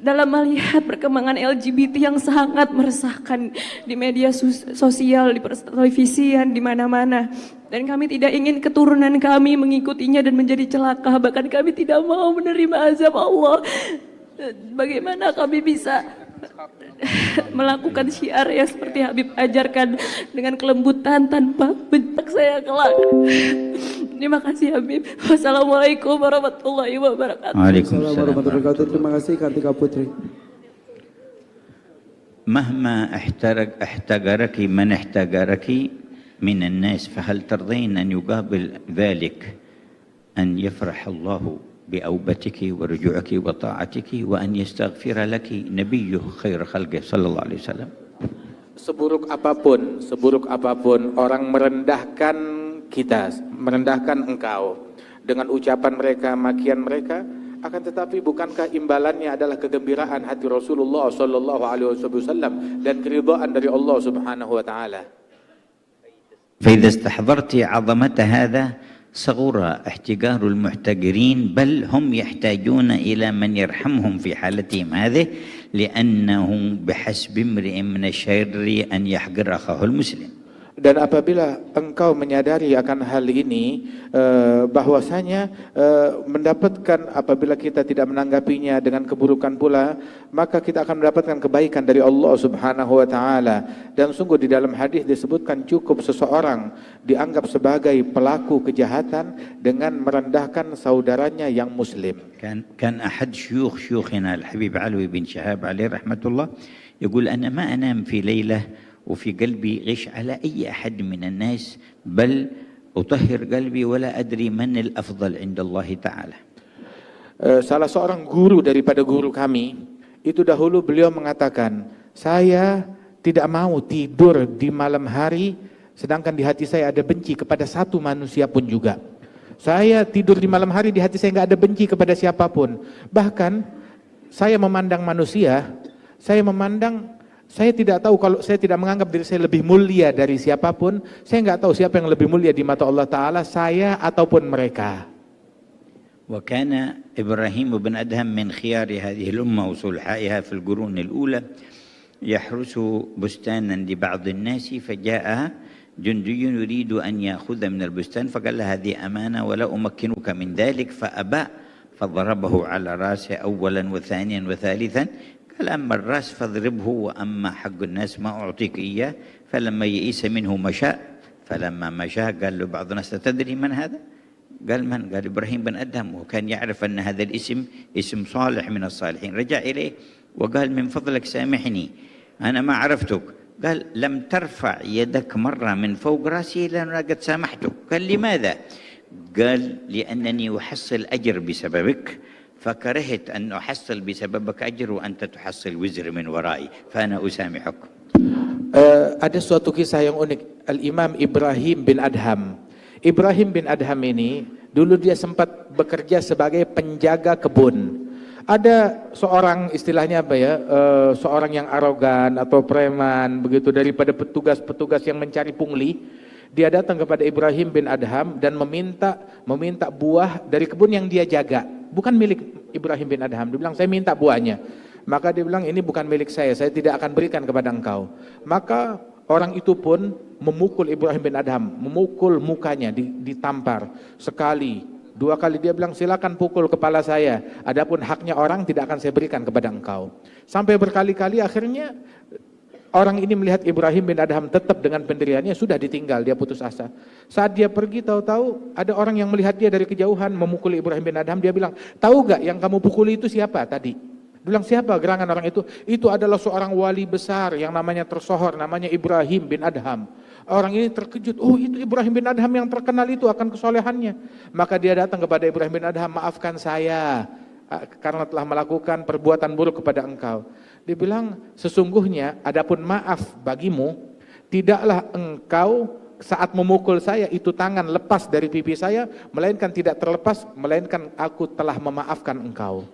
dalam melihat perkembangan LGBT yang sangat meresahkan di media sosial, di televisian, di mana-mana. Dan kami tidak ingin keturunan kami mengikutinya dan menjadi celaka, bahkan kami tidak mau menerima azab Allah. Bagaimana kami bisa melakukan syiar yang seperti Habib ajarkan dengan kelembutan tanpa bentak saya kelak. Terima kasih Habib. Wassalamualaikum warahmatullahi wabarakatuh.
Waalaikumsalam warahmatullahi wabarakatuh. Terima kasih Kartika Putri.
مهما احتقرك من احتقرك من الناس فهل ترضين أن يقابل ذلك أن يفرح الله بأوبتك ورجوعك وطاعتك وأن يستغفر لك نبيه خير خلقه صلى الله عليه وسلم.
Seburuk apapun orang merendahkan kita, merendahkan engkau dengan ucapan mereka, makian mereka, akan tetapi bukankah imbalannya adalah kegembiraan hati Rasulullah sallallahu alaihi wasallam dan keridhaan dari Allah Subhanahu wa taala.
فإذا استحضرت عظمة هذا صغر احتقار المحتقرين، بل هم يحتاجون إلى من يرحمهم في حالتهم هذه، لأنه بحسب امرئ من الشر أن يحقر أخاه المسلم.
Dan apabila engkau menyadari akan hal ini, bahwasanya mendapatkan apabila kita tidak menanggapinya dengan keburukan pula, maka kita akan mendapatkan kebaikan dari Allah Subhanahu wa taala. Dan sungguh di dalam hadis disebutkan cukup seseorang dianggap sebagai pelaku kejahatan dengan merendahkan saudaranya yang muslim.
كان أحد شيوخنا الحبيب علوي بن شهاب عليه رحمة الله يقول أنا ما أنام في ليلة وفي قلبي غش على أي أحد من الناس، بل أطهر قلبي ولا أدري من الأفضل عند الله تعالى.
Salah seorang guru daripada guru kami, itu dahulu beliau mengatakan, saya tidak mau tidur di malam hari, sedangkan di hati saya ada benci kepada satu manusia pun juga. Saya tidur di malam hari, di hati saya nggak ada benci kepada siapapun. Bahkan saya memandang manusia, saya tidak tahu, kalau saya tidak menganggap diri saya lebih mulia dari siapapun, saya nggak tahu siapa yang lebih mulia di mata Allah Ta'ala, saya ataupun mereka.
وكان إبراهيم بن أدهم من خيار هذه الأمة وصلحائها في القرون الأولى يحرس بستانا لبعض الناس، فجاء جندي يريد أن يأخذ من البستان فقال له هذه أمانة ولا أمكنك من ذلك، فأبى فضربه على رأسه أولا وثانيا وثالثا، قال أما الرأس فاضربه وأما حق الناس ما أعطيك إياه. فلما يئس منه مشى، فلما مشى قال له بعض الناس تدري من هذا؟ قال من؟ قال إبراهيم بن أدهم، وكان يعرف أن هذا الاسم اسم صالح من الصالحين. رجع إليه وقال من فضلك سامحني أنا ما عرفتك. قال لم ترفع يدك مرة من فوق رأسي إلا أنا قد سامحتك. قال لماذا؟ قال لأنني أحصل أجر بسببك، فكرهت أن أحصل بسببك أجر وأنت تحصل وزر من ورائي فأنا أسامحك.
Ada suatu kisah yang unik. Al-Imam Ibrahim bin Adham. Ibrahim bin Adham ini dulu dia sempat bekerja sebagai penjaga kebun. Ada seorang, istilahnya apa ya, seorang yang arogan atau preman begitu, daripada petugas-petugas yang mencari pungli. Dia datang kepada Ibrahim bin Adham dan meminta buah dari kebun yang dia jaga. Bukan milik Ibrahim bin Adham. Dia bilang, saya minta buahnya. Maka dia bilang, ini bukan milik saya tidak akan berikan kepada engkau. Maka orang itu pun memukul Ibrahim bin Adham, memukul mukanya, ditampar sekali, dua kali. Dia bilang, silakan pukul kepala saya, adapun haknya orang tidak akan saya berikan kepada engkau. Sampai berkali-kali, akhirnya orang ini melihat Ibrahim bin Adham tetap dengan pendiriannya, sudah ditinggal, dia putus asa. Saat dia pergi, tahu-tahu ada orang yang melihat dia dari kejauhan memukul Ibrahim bin Adham. Dia bilang, tahu gak yang kamu pukuli itu siapa tadi? Dia bilang, siapa gerangan orang itu? Itu adalah seorang wali besar yang namanya tersohor, namanya Ibrahim bin Adham. Orang ini terkejut, oh itu Ibrahim bin Adham yang terkenal itu akan kesolehannya. Maka dia datang kepada Ibrahim bin Adham, maafkan saya karena telah melakukan perbuatan buruk kepada engkau. Dia bilang, sesungguhnya adapun maaf bagimu, tidaklah engkau saat memukul saya itu tangan lepas dari pipi saya, melainkan tidak terlepas, melainkan aku telah memaafkan engkau.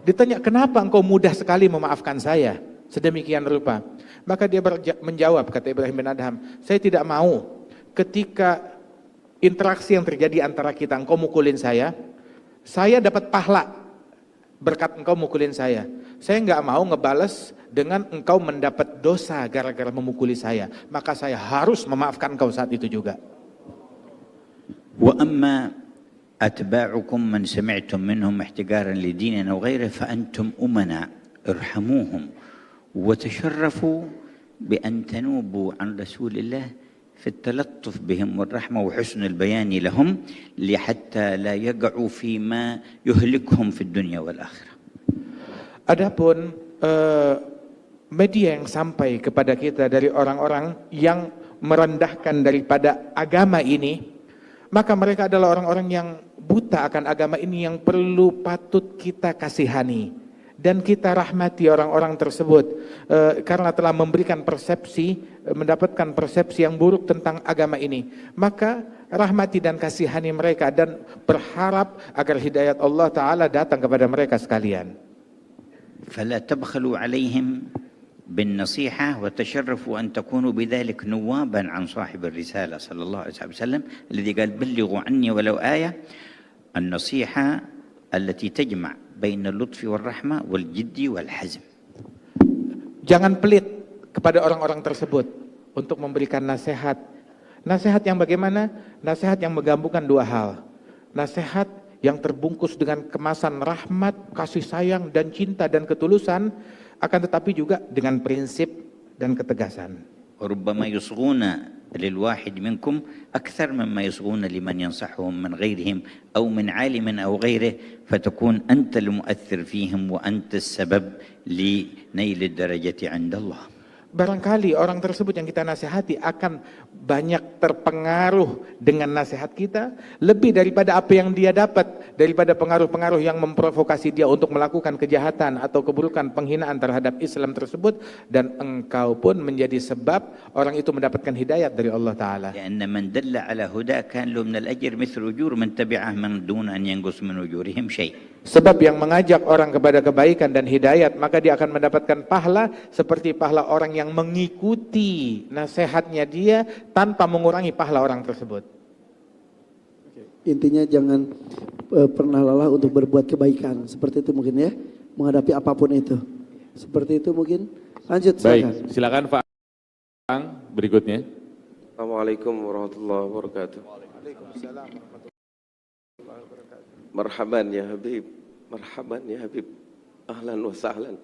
Ditanya, kenapa engkau mudah sekali memaafkan saya sedemikian rupa? Maka dia menjawab, kata Ibrahim bin Adham, saya tidak mau ketika interaksi yang terjadi antara kita, engkau mukulin saya dapat pahala berkat engkau mukulin saya. Saya nggak mau ngebales dengan engkau mendapat dosa gara-gara memukuli saya. Maka saya harus memaafkan engkau saat itu juga.
Wa amma أتباعكم من سمعتم منهم احتقارا لدين أو غيره فأنتم أمنا ارحموهم وتشرفوا بأن تنوبوا عن رسول الله في التلطف بهم والرحمة وحسن البيان لهم حتى لا يقعوا فيما يهلكهم في الدنيا والآخرة.
Adapun media yang sampai kepada kita dari orang-orang yang merendahkan daripada agama ini, maka mereka adalah orang-orang yang buta akan agama ini yang perlu patut kita kasihani dan kita rahmati orang-orang tersebut karena telah memberikan persepsi, mendapatkan persepsi yang buruk tentang agama ini. Maka rahmati dan kasihani mereka dan berharap agar hidayat Allah Ta'ala datang kepada mereka sekalian.
فلا تبخلوا عليهم بالنصيحة وتشرفوا أن تكونوا بذلك نوابا عن صاحب الرسالة صلى الله عليه وسلم الذي قال بلغوا عني ولو آية. النصيحة التي تجمع بين اللطف والرحمة والجد والحزم.
Jangan pelit kepada orang-orang tersebut untuk memberikan nasihat. Nasihat yang bagaimana? Nasihat yang menggabungkan dua hal. Nasihat yang terbungkus dengan kemasan rahmat, kasih sayang dan cinta dan ketulusan, akan tetapi juga dengan prinsip dan ketegasan.
وربما يصغون للواحد منكم أكثر مما يصغون لمن ينصحهم من غيرهم أو من عالم أو غيره فتكون أنت المؤثر فيهم وأنت السبب لنيل الدرجة عند الله.
Barangkali orang tersebut yang kita nasihati akan banyak terpengaruh dengan nasihat kita lebih daripada apa yang dia dapat daripada pengaruh-pengaruh yang memprovokasi dia untuk melakukan kejahatan atau keburukan penghinaan terhadap Islam tersebut, dan engkau pun menjadi sebab orang itu mendapatkan hidayat dari Allah Ta'ala.
لأن من دل على هدى كان له من الأجر مثل أجور من تبعه من دون أن ينقص من أجورهم شيء.
Sebab yang mengajak orang kepada kebaikan dan hidayat, maka dia akan mendapatkan pahala seperti pahala orang yang mengikuti nasihatnya dia tanpa mengurangi pahala orang tersebut.
Intinya jangan pernah lelah untuk berbuat kebaikan. Seperti itu mungkin ya, menghadapi apapun itu. Seperti itu mungkin. Lanjut silakan.
Baik, silakan Pak Ang berikutnya.
Assalamualaikum warahmatullahi wabarakatuh.
Waalaikumsalam warahmatullahi wabarakatuh.
Marhaban ya Habib, marhaban ya Habib, ahlan wa sahlan.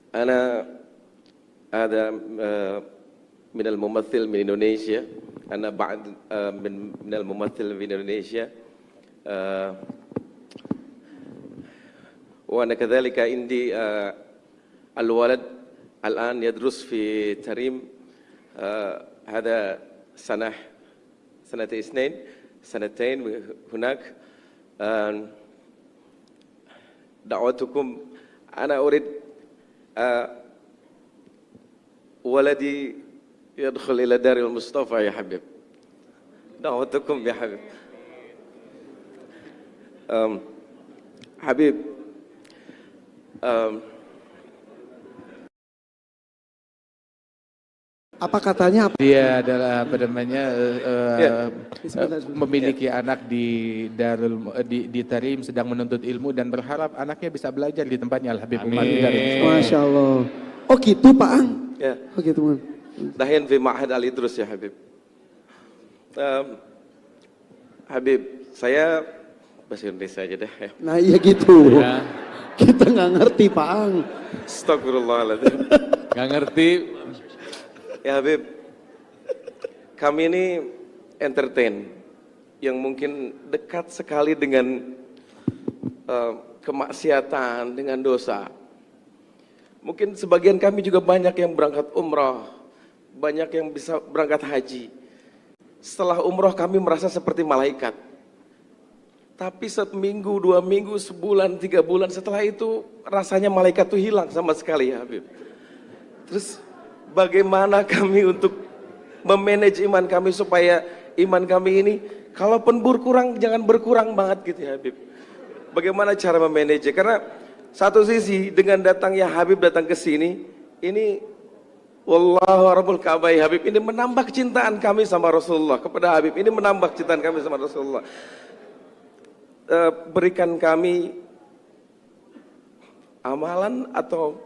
أنا هذا من الممثل من إندونيسيا. أنا بعد من الممثل في إندونيسيا. وأنا كذلك عندي الولد الآن يدرس في تريم. هذا سنتين هناك. دعوتكم، أنا أريد ولدي يدخل إلى دار المصطفى يا حبيب. دعوتكم يا حبيب. حبيب
Apa katanya?
Dia adalah apa namanya memiliki anak di di Tarim, sedang menuntut ilmu dan berharap anaknya bisa belajar di tempatnya Al Habib Umar bin Darul.
Masya Allah. Oh gitu Pak Ang.
Ya.
Oh gitu man.
Dahin fi Ma'had Al-Idrus ya Habib. Habib, saya bahasa Indonesia aja deh ya.
Nah iya gitu.
Ya.
Kita nggak ngerti Pak Ang.
Astagfirullahaladzim.
Nggak ngerti.
Ya Habib, kami ini entertain yang mungkin dekat sekali dengan kemaksiatan, dengan dosa. Mungkin sebagian kami juga banyak yang berangkat umrah, banyak yang bisa berangkat haji. Setelah umrah kami merasa seperti malaikat. Tapi seminggu, 2 minggu, sebulan, 3 bulan setelah itu rasanya malaikat itu hilang sama sekali ya Habib. Terus bagaimana kami untuk memanage iman kami supaya iman kami ini kalaupun berkurang jangan berkurang banget gitu ya Habib. Bagaimana cara memanage? Karena satu sisi dengan datangnya Habib datang ke sini, ini wallahu rabbul Ka'bah Habib, ini menambah kecintaan kami sama Rasulullah kepada Habib. Ini menambah kecintaan kami sama Rasulullah. Berikan kami amalan atau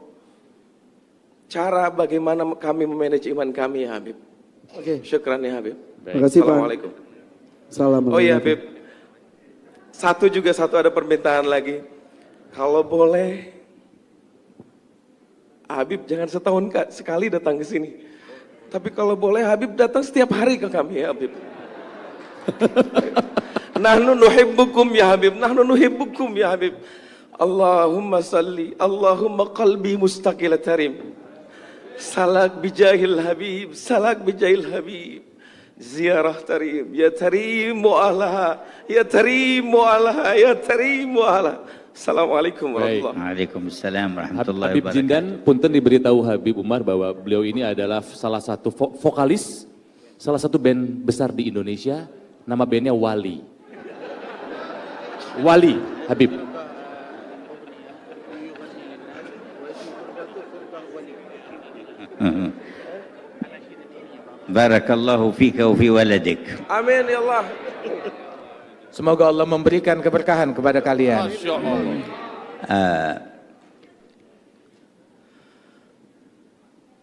cara bagaimana kami memanage iman kami ya Habib.
Oke.
Syukran ya Habib.
Terima kasih Pak.
Assalamualaikum.
Salam.
Oh iya Habib. Satu ada permintaan lagi. Kalau boleh Habib jangan setahun sekali datang ke sini. Tapi kalau boleh Habib datang setiap hari ke kami ya Habib. Nahnu nuhibbukum ya Habib, nahnu nuhibbukum ya Habib. Allahumma salli, Allahumma qalbi mustaqil tarim. Salak bijahil Habib, salak bijahil Habib. Ziarah tarim, ya tarim mu'alaha, ya tarim mu'alaha, ya tarim mu'alaha. Assalamualaikum warahmatullahi wabarakatuh.
Waalaikumsalam warahmatullahi
Habib
wabarakatuh.
Jindan, punten diberitahu Habib Umar bahwa beliau ini adalah salah satu vokalis, salah satu band besar di Indonesia, nama bandnya Wali. Wali, Habib.
Barakallahu fika wa fi waladik.
Amin ya Allah.
Semoga Allah memberikan keberkahan kepada kalian.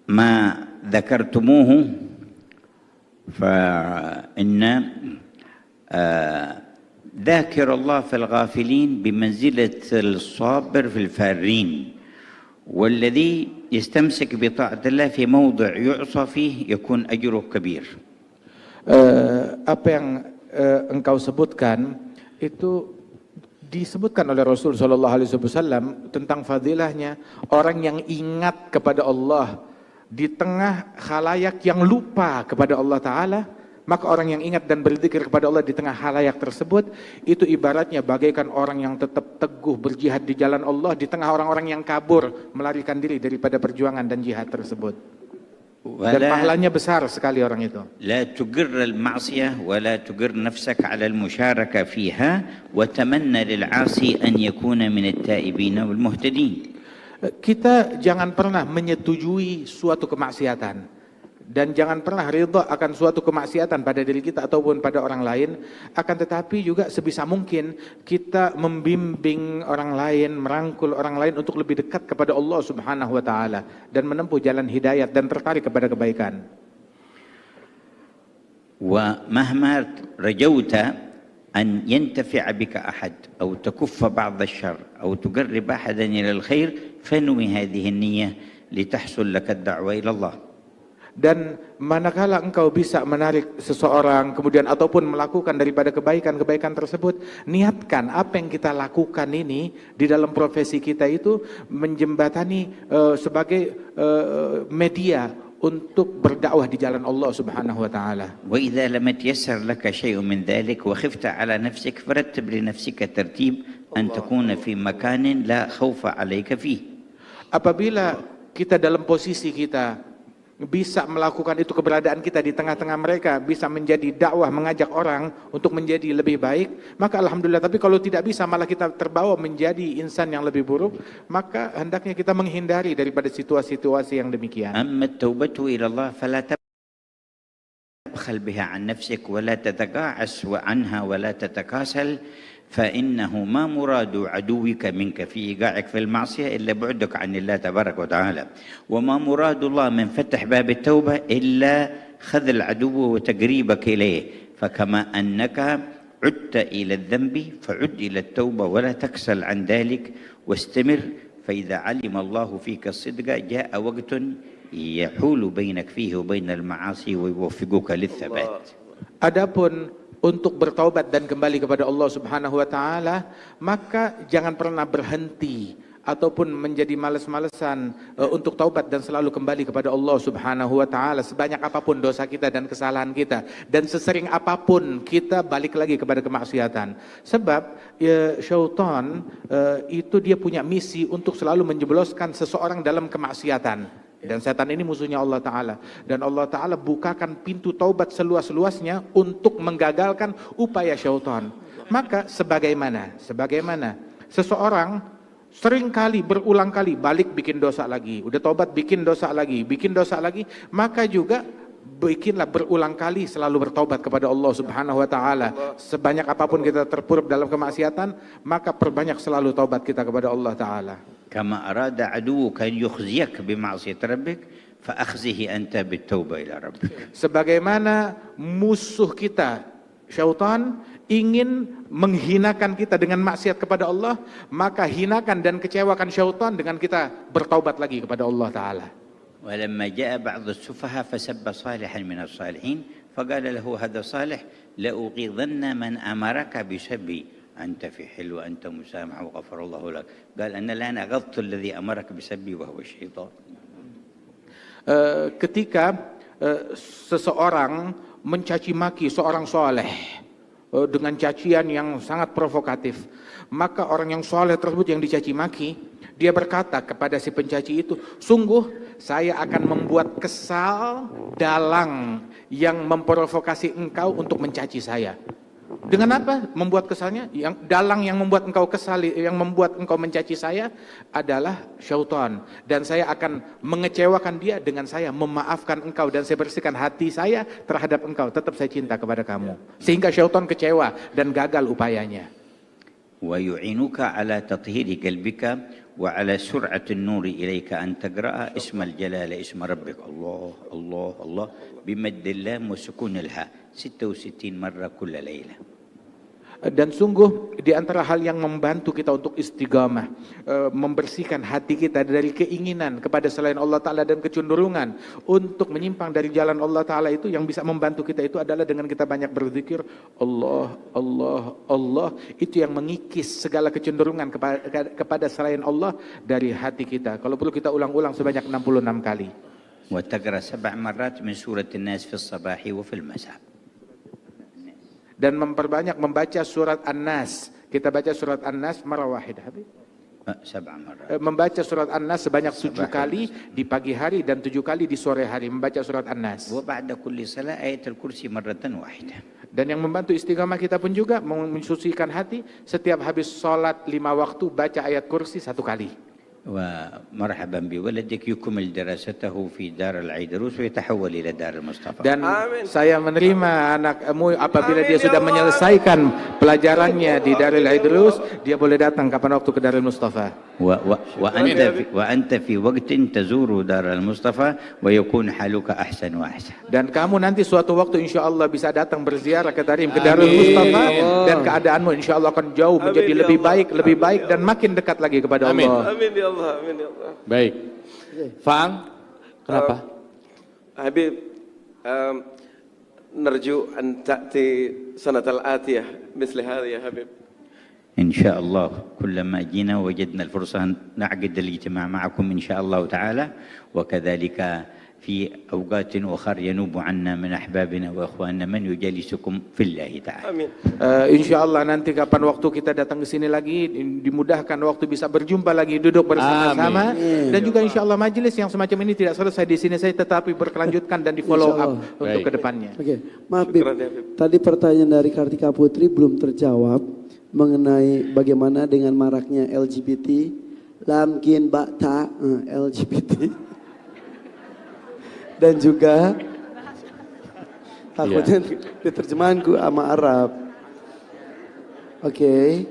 ما ذكرتموه فإن ذاكر الله في الغافلين بمنزلة الصابر في الفارين، والذي يستمسك بطاعة الله في موضع يعصى فيه يكون أجره كبير.
Apa yang engkau sebutkan itu disebutkan oleh Rasul Shallallahu Alaihi Wasallam tentang fadilahnya orang yang ingat kepada Allah di tengah khalayak yang lupa kepada Allah Ta'ala. Maka orang yang ingat dan berzikir kepada Allah di tengah khalayak tersebut, itu ibaratnya bagaikan orang yang tetap teguh berjihad di jalan Allah di tengah orang-orang yang kabur melarikan diri daripada perjuangan dan jihad tersebut. Dan pahalanya besar sekali orang itu.
لا تجر المعصية ولا تجر نفسك على المشاركة فيها وتمنى للعاصي أن يكون من التائبين والمهتدين.
Kita jangan pernah menyetujui suatu kemaksiatan dan jangan pernah ridha akan suatu kemaksiatan pada diri kita ataupun pada orang lain. Akan tetapi juga sebisa mungkin kita membimbing orang lain, merangkul orang lain untuk lebih dekat kepada Allah Subhanahu wa taala dan menempuh jalan hidayat dan tertarik kepada kebaikan.
ومهما رجوت أن ينتفع بك أحد أو تكف بعض الشر أو تقرب أحدا إلى الخير فانوي هذه النية لتحصل لك الدعوة إلى الله.
Dan manakala engkau bisa menarik seseorang kemudian ataupun melakukan daripada kebaikan-kebaikan tersebut, niatkan apa yang kita lakukan ini di dalam profesi kita itu menjembatani sebagai media untuk berdakwah di jalan Allah Subhanahu wa taala.
وإذا لم يتيسر لك شيء من ذلك وخفت على نفسك فرتب لنفسك ترتيب أن تكون في مكان لا خوف عليك فيه.
Apabila kita dalam posisi kita bisa melakukan itu, keberadaan kita di tengah-tengah mereka bisa menjadi dakwah, mengajak orang untuk menjadi lebih baik, maka alhamdulillah. Tapi kalau tidak bisa, malah kita terbawa menjadi insan yang lebih buruk, maka hendaknya kita menghindari daripada situasi-situasi yang demikian.
أما التوبة إلى الله فلا تبخل بها عن نفسك ولا تتقاعس عنها ولا تتكاسل، فإنه ما مراد عدوك منك في إيقاعك في المعصية إلا بعدك عن الله تبارك وتعالى، وما مراد الله من فتح باب التوبة إلا خذل عدوه وتقريبك إليه. فكما أنك عدت إلى الذنب فعد إلى التوبة ولا تكسل عن ذلك واستمر، فإذا علم الله فيك الصدق جاء وقت يحول بينك فيه وبين المعاصي ويوفقك للثبات.
Adapun untuk bertaubat dan kembali kepada Allah Subhanahu wa taala, maka jangan pernah berhenti ataupun menjadi malas-malesan untuk taubat dan selalu kembali kepada Allah Subhanahu wa taala sebanyak apapun dosa kita dan kesalahan kita, dan sesering apapun kita balik lagi kepada kemaksiatan. Sebab syaitan itu dia punya misi untuk selalu menjebloskan seseorang dalam kemaksiatan. Dan setan ini musuhnya Allah Ta'ala. Dan Allah Ta'ala bukakan pintu taubat seluas-luasnya untuk menggagalkan upaya syaitan. Maka sebagaimana seseorang seringkali berulang kali balik bikin dosa lagi, udah taubat bikin dosa lagi, maka juga bikinlah berulang kali selalu bertaubat kepada Allah Subhanahu wa taala. Sebanyak apapun kita terpuruk dalam kemaksiatan, maka perbanyak selalu taubat kita kepada Allah Ta'ala.
كما أراد عدوك أن يخزيك بمعصية ربك فأخزه أنت بالتوبة إلى ربك.
Sebagaimana musuh kita syaitan ingin menghinakan kita dengan maksiat kepada Allah, maka hinakan dan kecewakan syaitan dengan kita bertaubat lagi kepada Allah Ta'ala.
ولما جاء بعض السفهاء فسب صالحا من الصالحين فقال له هذا صالح لأغيظن من أمرك بسبي أنت في حل وأنت مسامح وغفر الله لك. قال أنا الآن أغضت الذي أمرك بسبي وهو الشيطان.
Ketika seseorang mencaci maki seorang soleh dengan cacian yang sangat provokatif, maka orang yang soleh tersebut yang dicaci maki, dia berkata kepada si pencaci itu, sungguh saya akan membuat kesal dalang yang memprovokasi engkau untuk mencaci saya. Dengan apa membuat kesalnya? Yang dalang yang membuat engkau kesal, yang membuat engkau mencaci saya adalah syaitan. Dan saya akan mengecewakan dia dengan saya memaafkan engkau dan saya bersihkan hati saya terhadap engkau. Tetap saya cinta kepada kamu. Sehingga syaitan kecewa dan gagal upayanya.
ويعينك على تطهير قلبك وعلى سرعة النور إليك أن تقرأ اسم الجلالة اسم ربك الله الله الله بمد اللام وسكون الهاء 66 مرة كل ليلة.
Dan sungguh di antara hal yang membantu kita untuk istiqamah, membersihkan hati kita dari keinginan kepada selain Allah Ta'ala dan kecenderungan untuk menyimpang dari jalan Allah Ta'ala, itu yang bisa membantu kita itu adalah dengan kita banyak berzikir Allah, Allah, Allah. Itu yang mengikis segala kecenderungan kepada selain Allah dari hati kita. Kalau perlu kita ulang-ulang sebanyak 66 kali.
وتقرأ 7 مرات من سورة الناس في الصباح وفي المساء.
Dan memperbanyak membaca surat An-Nas. Kita baca surat An-Nas marah wahidah.
7 مرات.
Membaca surat An-Nas sebanyak 7 kali di pagi hari dan 7 kali di sore hari membaca surat An-Nas.
وبعد كل صلاة آية الكرسي مرة واحدة.
Dan yang membantu istiqamah kita pun juga mensucikan hati, setiap habis sholat 5 waktu baca ayat kursi 1 kali.
ومرحبا بولدك يكمل دراسته في دار العيدروس ويتحول إلى دار المصطفى.
Dan saya menerima anakmu apabila dia sudah menyelesaikan pelajarannya di Darul Aidrus, dia boleh datang kapan waktu ke Darul Mustafa.
وأنت في وقت تزور دار المصطفى ويكون حالك أحسن وأحسن.
Dan kamu nanti suatu waktu insya Allah bisa datang berziarah ke Darul Mustafa, dan keadaanmu insya Allah akan jauh menjadi lebih baik dan makin dekat lagi kepada Allah.
Amin ya Allah, amin ya Allah.
Baik. Faang, kenapa?
Habib, نرجو أن تأتي سنة الآتية مثل هذه يا حبيب.
إن شاء الله كلما جينا وجدنا الفرصة نعقد الاجتماع معكم إن شاء الله تعالى، وكذلك في أوقات أخرى ينوب عنا من أحبابنا وأخواننا من يجالسكم في الله تعالى.
Amin.
Insya Allah nanti kapan waktu kita datang ke sini lagi, dimudahkan waktu bisa berjumpa lagi, duduk bersama-sama. Dan juga insya Allah majelis yang semacam ini tidak selesai di sini saya, tetapi berkelanjutkan dan di follow up untuk kedepannya.
Oke, maaf Bib, tadi pertanyaan dari Kartika Putri belum terjawab mengenai bagaimana dengan maraknya LGBT, lamkin bakta LGBT. Dan juga takutnya di terjemahanku sama Arab. Oke.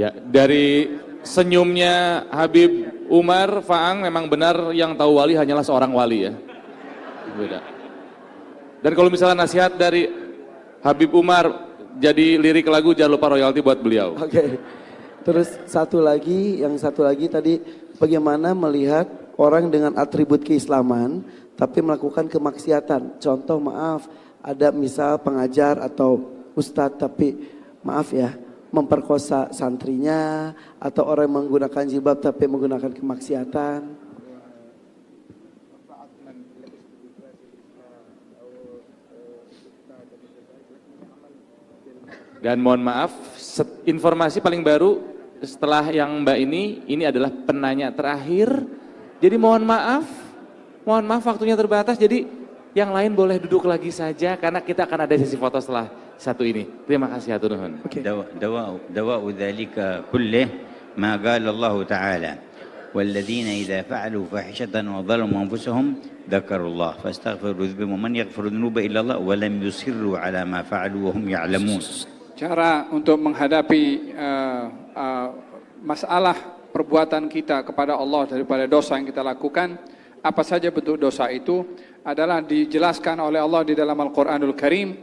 Ya, dari senyumnya Habib Umar, Faang memang benar yang tahu wali hanyalah seorang wali ya. Beda. Dan kalau misalnya nasihat dari Habib Umar jadi lirik lagu, jangan lupa royalti buat beliau.
Oke. Terus satu lagi tadi, bagaimana melihat orang dengan atribut keislaman tapi melakukan kemaksiatan. Contoh maaf, ada misal pengajar atau ustadz tapi maaf ya, memperkosa santrinya, atau orang yang menggunakan jilbab tapi menggunakan kemaksiatan.
Dan mohon maaf, informasi paling baru setelah yang Mbak ini adalah penanya terakhir. Jadi mohon maaf waktunya terbatas. Jadi yang lain boleh duduk lagi saja karena kita akan ada sesi foto setelah satu ini. Terima kasih hatur nuhun.
دواء ذلك كله ما قال الله تعالى والذين إذا فعلوا فاحشة وظلموا أنفسهم ذكروا الله فاستغفروا ذنوبهم ومن يغفر الذنوب إلا الله ولم يصروا على ما فعلوا وهم يعلمون.
Cara untuk menghadapi masalah perbuatan kita kepada Allah daripada dosa yang kita lakukan, apa saja bentuk dosa itu adalah dijelaskan oleh Allah di dalam Al-Quranul Karim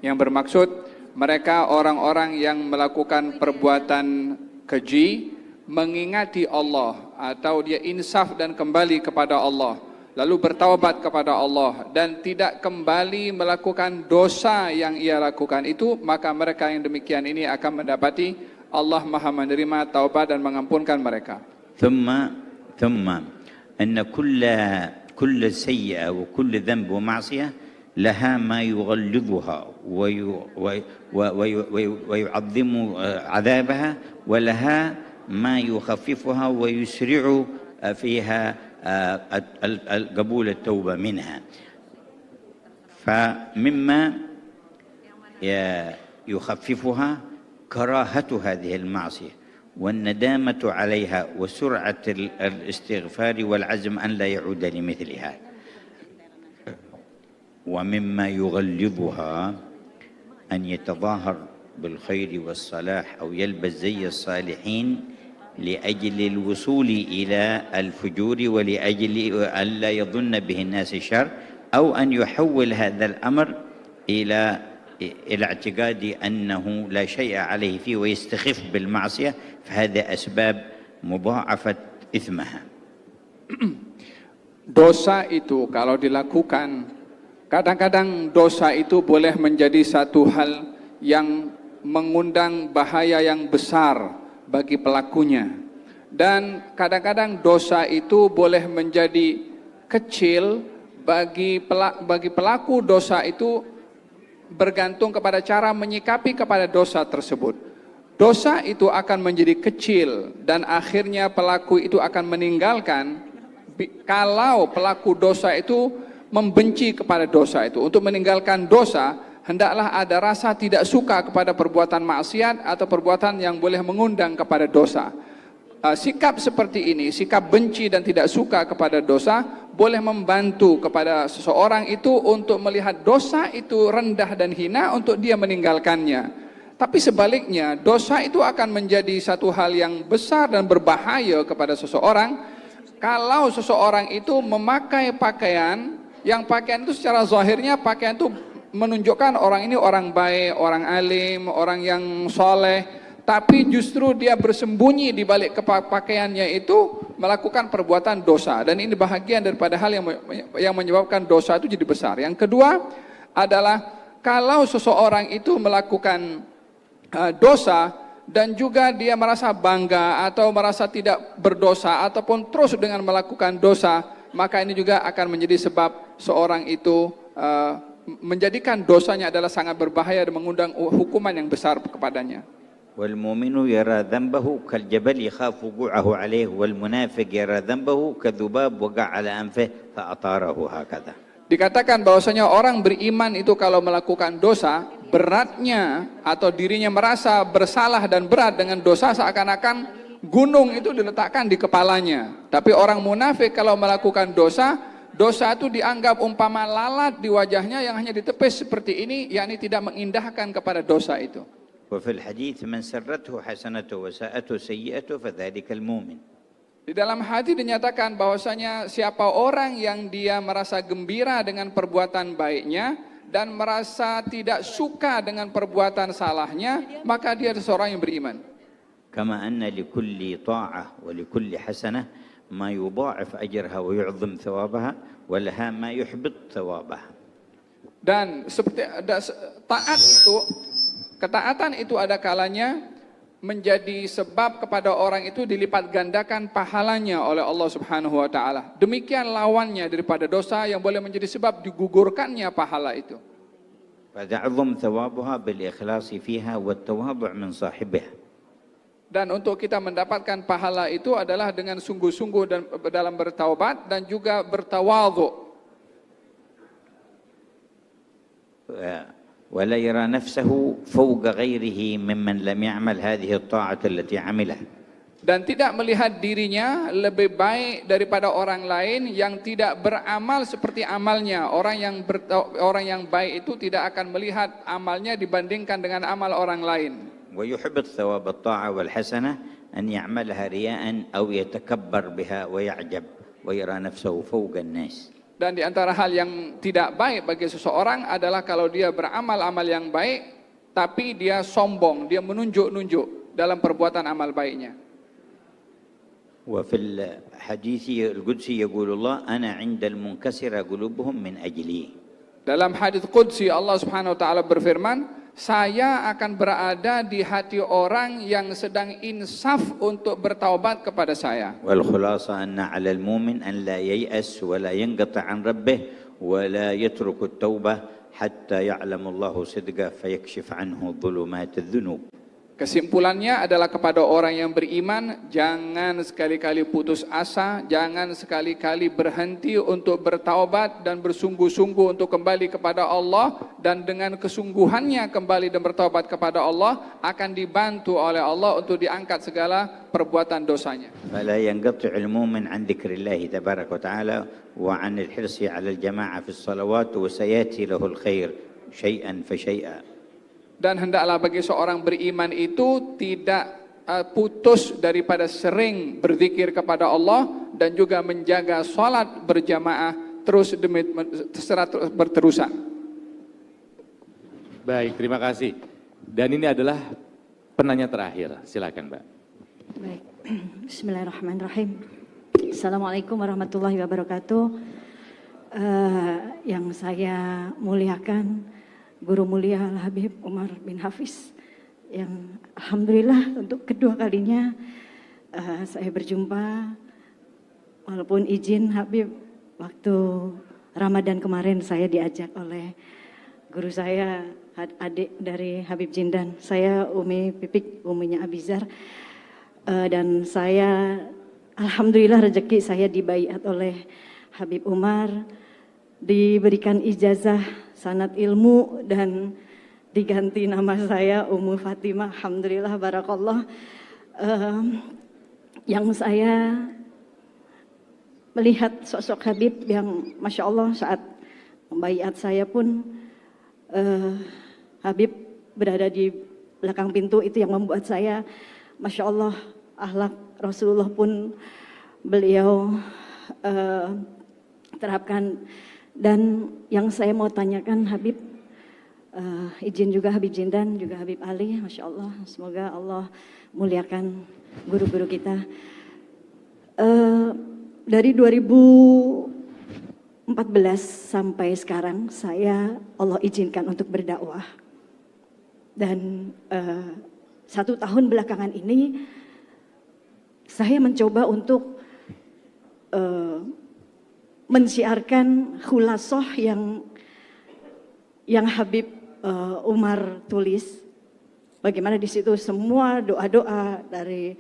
yang bermaksud mereka orang-orang yang melakukan perbuatan keji mengingati Allah atau dia insaf dan kembali kepada Allah lalu bertaubat kepada Allah dan tidak kembali melakukan dosa yang ia lakukan itu, maka mereka yang demikian ini akan mendapati Allah Maha menerima taubat dan mengampunkan mereka.
ثم أن كل سيئة وكل ذنب ومعصية لها ما يغلظها ويعظم عذابها ولها ما يخففها ويسرع فيها قبول التوبة منها. فمما يخففها كراهة هذه المعصية والندامة عليها وسرعة الاستغفار والعزم أن لا يعود لمثلها. ومما يغلظها أن يتظاهر بالخير والصلاح أو يلبس زي الصالحين لأجل الوصول إلى الفجور ولأجل ألا يظن به الناس الشر أو أن يحول هذا الأمر إلى اعتقاد أنه لا شيء عليه فيه ويستخف بالمعصية، فهذا أسباب مضاعفة إثمها.
Dosa itu kalau dilakukan, kadang-kadang dosa itu boleh menjadi satu hal yang mengundang bahaya yang besar bagi pelakunya. Dan kadang-kadang dosa itu boleh menjadi kecil bagi pelaku dosa itu, bergantung kepada cara menyikapi kepada dosa tersebut. Dosa itu akan menjadi kecil dan akhirnya pelaku itu akan meninggalkan kalau pelaku dosa itu membenci kepada dosa itu. Untuk meninggalkan dosa, hendaklah ada rasa tidak suka kepada perbuatan maksiat atau perbuatan yang boleh mengundang kepada dosa. Sikap seperti ini, sikap benci dan tidak suka kepada dosa, boleh membantu kepada seseorang itu untuk melihat dosa itu rendah dan hina untuk dia meninggalkannya. Tapi sebaliknya, dosa itu akan menjadi satu hal yang besar dan berbahaya kepada seseorang kalau seseorang itu memakai pakaian, yang pakaian itu secara zahirnya pakaian itu menunjukkan orang ini orang baik, orang alim, orang yang soleh, tapi justru dia bersembunyi di balik pakaiannya itu melakukan perbuatan dosa. Dan ini bahagian daripada hal yang menyebabkan dosa itu jadi besar. Yang kedua adalah kalau seseorang itu melakukan dosa dan juga dia merasa bangga atau merasa tidak berdosa ataupun terus dengan melakukan dosa, maka ini juga akan menjadi sebab seorang itu menjadikan dosanya adalah sangat berbahaya dan mengundang hukuman yang besar kepadanya.
والمؤمن يرى ذنبه كالجبل يخاف وقوعه عليه والمنافق يرى ذنبه كذباب وقع على أنفه فأطاره هكذا.
Dikatakan bahwasanya orang beriman itu kalau melakukan dosa, beratnya atau dirinya merasa bersalah dan berat dengan dosa seakan-akan gunung itu diletakkan di kepalanya. Tapi orang munafik kalau melakukan dosa, dosa itu dianggap umpama lalat di wajahnya yang hanya ditepis seperti ini, yakni tidak mengindahkan kepada dosa itu.
وفي الحديث من سرته حسنته وساءته سيئته فذلك المؤمن.
Di dalam hadis dinyatakan bahwasanya siapa orang yang dia merasa gembira dengan perbuatan baiknya dan merasa tidak suka dengan perbuatan salahnya, maka dia seorang yang beriman.
كما أن لكل طاعة ولكل حسنة ما يضاعف أجرها ويعظم ثوابها ولها ما يحبط ثوابها.
Dan seperti taat itu, ketaatan itu ada kalanya menjadi sebab kepada orang itu dilipat gandakan pahalanya oleh Allah Subhanahu wa taala. Demikian lawannya daripada dosa yang boleh menjadi sebab digugurkannya pahala itu.
فتعظم ثوابها بالإخلاص فيها والتواضع من صاحبها.
Dan untuk kita mendapatkan pahala itu adalah dengan sungguh-sungguh dan dalam bertaubat dan juga bertawadhu.
ولا يرى نفسه فوق غيره ممن لم يعمل هذه الطاعة التي عملها.
Dan tidak melihat dirinya lebih baik daripada orang lain yang tidak beramal seperti amalnya. Orang yang baik itu tidak akan melihat amalnya dibandingkan dengan amal orang lain.
ويحبط ثواب الطاعة والحسنة أن يعملها رياء أو يتكبر بها ويعجب ويرى نفسه فوق الناس.
Dan di antara hal yang tidak baik bagi seseorang adalah kalau dia beramal-amal yang baik, tapi dia sombong, dia menunjuk-nunjuk dalam perbuatan amal baiknya.
وفي الحديث القدسي يقول الله أنا عند المنكسر قلوبهم من أجلي.
Dalam hadits qudsi Allah Subhanahu wa taala berfirman, saya akan berada di hati orang yang sedang insaf untuk bertaubat kepada saya.
والخلاصة أن على المؤمن أن لا ييأس ولا ينقطع عن ربه ولا يترك التوبة حتى يعلم الله صدقه فيكشف عنه ظلمات الذنوب.
Kesimpulannya adalah kepada orang yang beriman, jangan sekali-kali putus asa, jangan sekali-kali berhenti untuk bertaubat dan bersungguh-sungguh untuk kembali kepada Allah, dan dengan kesungguhannya kembali dan bertaubat kepada Allah akan dibantu oleh Allah untuk diangkat segala perbuatan dosanya.
فلا ينقطع المؤمن عن ذكر الله تبارك وتعالى وعن الحرص على الجماعة في الصلوات وسيأتي له الخير شيئا فشيئا.
Dan hendaklah bagi seorang beriman itu tidak putus daripada sering berzikir kepada Allah dan juga menjaga salat berjamaah terus demi berterusan.
Baik, terima kasih. Dan ini adalah penanya terakhir. Silakan, Mbak.
Baik. Bismillahirrahmanirrahim. Assalamualaikum warahmatullahi wabarakatuh. Yang saya muliakan Guru Mulia Al-Habib Umar bin Hafiz, yang alhamdulillah untuk kedua kalinya saya berjumpa. Walaupun izin Habib, waktu Ramadan kemarin saya diajak oleh guru saya, adik dari Habib Jindan, saya Umi Pipik, uminya Abizar, dan saya alhamdulillah rezeki saya dibaiat oleh Habib Umar, diberikan ijazah sanad ilmu dan diganti nama saya Ummu Fatimah. Alhamdulillah, barakallah. Yang saya melihat sosok Habib yang Masya Allah saat membaiat saya pun Habib berada di belakang pintu, itu yang membuat saya Masya Allah, akhlak Rasulullah pun beliau terapkan. Dan yang saya mau tanyakan Habib, izin juga Habib Jindan, juga Habib Ali, Masya Allah, semoga Allah muliakan guru-guru kita. Dari 2014 sampai sekarang saya Allah izinkan untuk berdakwah. Dan 1 tahun belakangan ini saya mencoba untuk mensiarkan khulasoh yang Habib Umar tulis. Bagaimana di situ semua doa-doa dari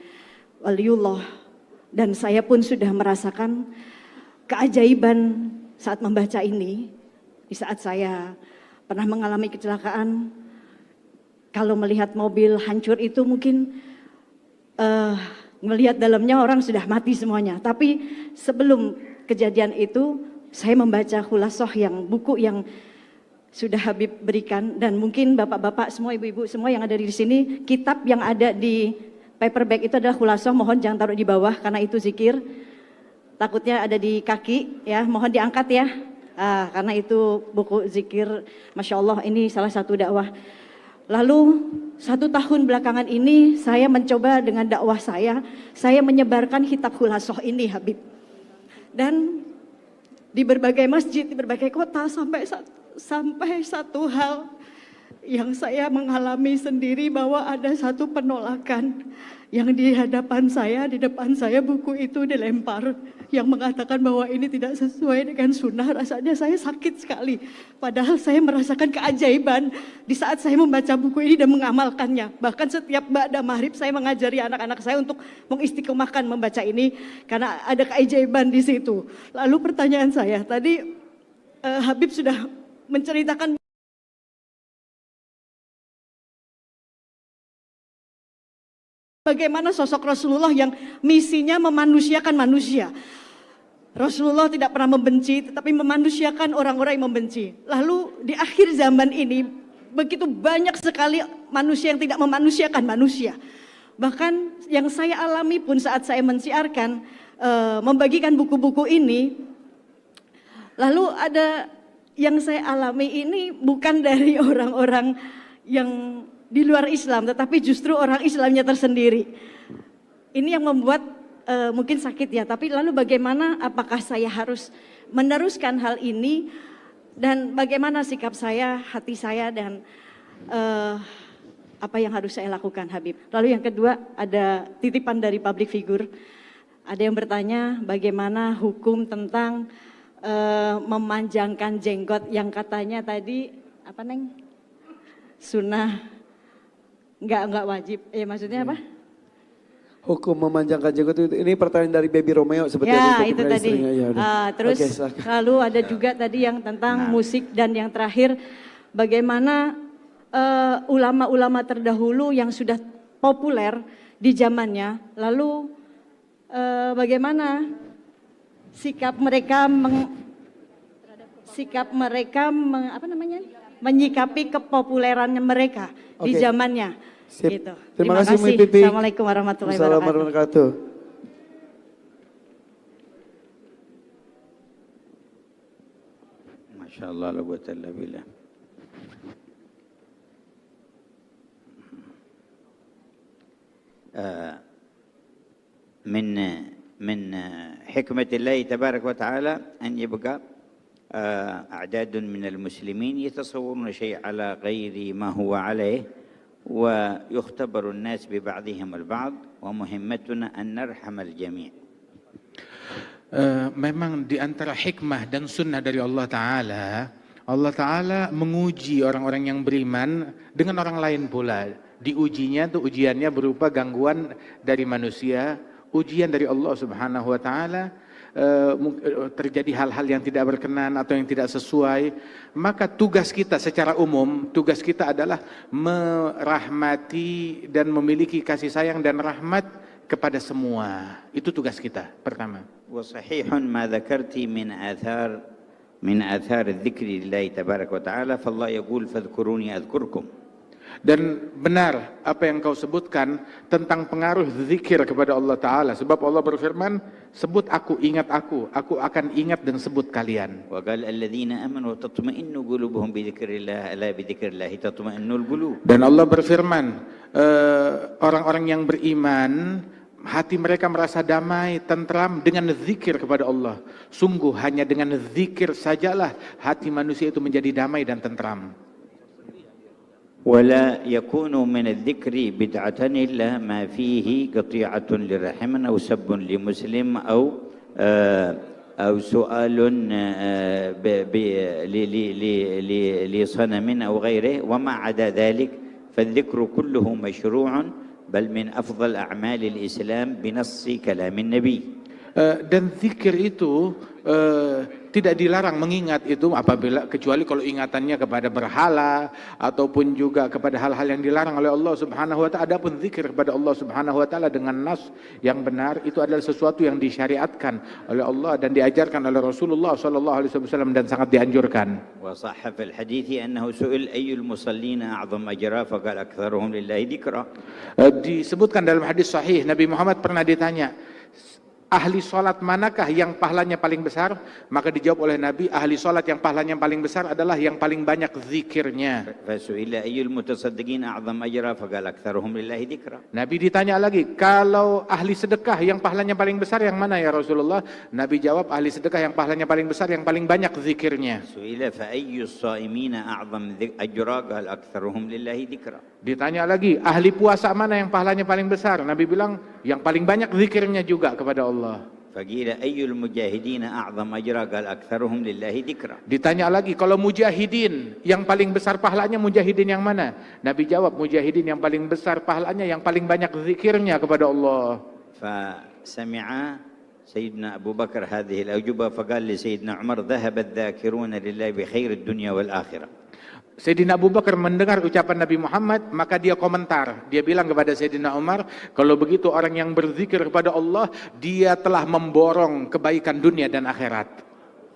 waliullah, dan saya pun sudah merasakan keajaiban saat membaca ini. Di saat saya pernah mengalami kecelakaan, kalau melihat mobil hancur itu mungkin melihat dalamnya orang sudah mati semuanya. Tapi sebelum kejadian itu saya membaca khulasoh, yang buku yang sudah Habib berikan, dan mungkin bapak-bapak semua, ibu-ibu semua yang ada di sini, kitab yang ada di paperback itu adalah khulasoh. Mohon jangan taruh di bawah karena itu zikir, takutnya ada di kaki ya, mohon diangkat ya, karena itu buku zikir. Masya Allah, ini salah satu dakwah. Lalu 1 tahun belakangan ini saya mencoba dengan dakwah saya menyebarkan kitab khulasoh ini Habib. Dan di berbagai masjid, di berbagai kota, sampai satu hal yang saya mengalami sendiri bahwa ada satu penolakan yang di hadapan saya, di depan saya buku itu dilempar yang mengatakan bahwa ini tidak sesuai dengan sunnah. Rasanya saya sakit sekali. Padahal saya merasakan keajaiban di saat saya membaca buku ini dan mengamalkannya. Bahkan setiap ba'da maghrib saya mengajari anak-anak saya untuk mengistiqomahkan membaca ini karena ada keajaiban di situ. Lalu pertanyaan saya, tadi Habib sudah menceritakan bagaimana sosok Rasulullah yang misinya memanusiakan manusia. Rasulullah tidak pernah membenci, tetapi memanusiakan orang-orang yang membenci. Lalu di akhir zaman ini, begitu banyak sekali manusia yang tidak memanusiakan manusia. Bahkan yang saya alami pun saat saya mensiarkan, membagikan buku-buku ini, lalu ada yang saya alami ini bukan dari orang-orang yang di luar Islam, tetapi justru orang Islamnya tersendiri. Ini yang membuat mungkin sakit ya, tapi lalu bagaimana, apakah saya harus meneruskan hal ini dan bagaimana sikap saya, hati saya dan apa yang harus saya lakukan, Habib. Lalu yang kedua, ada titipan dari public figure. Ada yang bertanya bagaimana hukum tentang memanjangkan jenggot yang katanya tadi apa Neng? Sunnah, enggak wajib. Maksudnya apa?
Hukum memanjangkan jenggot itu, ini pertanyaan dari Baby Romeo sebetulnya.
Ya itu tadi. Terus
Oke,
lalu ada juga tadi yang tentang musik dan yang terakhir bagaimana ulama-ulama terdahulu yang sudah populer di zamannya, lalu bagaimana sikap mereka menyikapi kepopulerannya mereka di zamannya. Gitu.
Terima kasih.
Assalamualaikum warahmatullahi wabarakatuh.
Masya Allah, la quwwata illa billah. من حكمة الله تبارك وتعالى أن يبقى أعداد من المسلمين يتصورون شيء على غير ما هو عليه ويختبر الناس ببعضهم البعض ومهمتنا أن نرحم الجميع.
Memang di antara hikmah dan sunnah dari Allah Ta'ala menguji orang-orang yang beriman dengan orang lain pula. Diujinya tuh ujiannya berupa gangguan dari manusia, ujian dari Allah Subhanahu wa Ta'ala, terjadi hal-hal yang tidak berkenan atau yang tidak sesuai, maka tugas kita secara umum, tugas kita adalah merahmati dan memiliki kasih sayang dan rahmat kepada semua. Itu tugas kita pertama.
Wa sahihun ma dzakarti min athar dzikri lillahi tabaraka wa ta'ala, fa Allah yaqul fadhkuruni adhkurkum.
Dan benar apa yang kau sebutkan tentang pengaruh zikir kepada Allah Ta'ala. Sebab Allah berfirman, sebut aku, ingat aku akan ingat dan sebut kalian.
Wa qala alladzina amanu tatma'innu qulubuhum bi dzikrillah, ala bi dzikrillah tatma'innul qulub.
Dan Allah berfirman, orang-orang yang beriman hati mereka merasa damai, tentram dengan zikir kepada Allah. Sungguh hanya dengan zikir sajalah hati manusia itu menjadi damai dan tentram.
ولا يكون من الذكر بدعة إلا ما فيه قطيعة لرحم أو سب لمسلم أو سؤال لصنم أو غيره، وما عدا ذلك فالذكر كله مشروع بل من أفضل أعمال الإسلام بنص كلام النبي.
Dan zikir itu tidak dilarang mengingat itu apabila kecuali kalau ingatannya kepada berhala ataupun juga kepada hal-hal yang dilarang oleh Allah Subhanahu wa Ta'ala. Adapun zikir kepada Allah Subhanahu wa Ta'ala dengan nas yang benar itu adalah sesuatu yang disyariatkan oleh Allah dan diajarkan oleh Rasulullah sallallahu alaihi wasallam dan sangat dianjurkan.
Wa sahha fil hadithi annahu su'il ayyul musallina a'zam ajra faqala aktsaruhum lillahi dzikra.
Disebutkan dalam hadis sahih Nabi Muhammad pernah ditanya, ahli solat manakah yang pahalanya paling besar? Maka dijawab oleh Nabi, ahli solat yang pahalanya paling besar adalah yang paling banyak zikirnya.
فسئل أي المتصدقين أعظم أجرا فقال أكثرهم لله ذكرا.
Nabi ditanya lagi, kalau ahli sedekah yang pahalanya paling besar yang mana ya Rasulullah? Nabi jawab, ahli sedekah yang pahalanya paling besar yang paling banyak zikirnya.
سئل فأي الصائمين أعظم أجرا قال أكثرهم لله ذكرا.
Ditanya lagi, ahli puasa mana yang pahalanya paling besar? Nabi bilang, yang paling banyak zikirnya juga kepada Allah.
فقيل أي المجاهدين أعظم أجرا قال أكثرهم لله ذكرا.
Ditanya lagi, kalau mujahidin yang paling besar pahalanya mujahidin yang mana? Nabi jawab, mujahidin yang paling besar pahalanya yang paling banyak zikirnya kepada Allah.
فسمع سيدنا أبو بكر هذه الأجوبة فقال لسيدنا عمر ذهب الذاكرون لله بخير الدنيا والآخرة.
Sayyidina Abu Bakar mendengar ucapan Nabi Muhammad, maka dia komentar. Dia bilang kepada Sayyidina Umar, kalau begitu orang yang berzikir kepada Allah, dia telah memborong kebaikan dunia dan akhirat.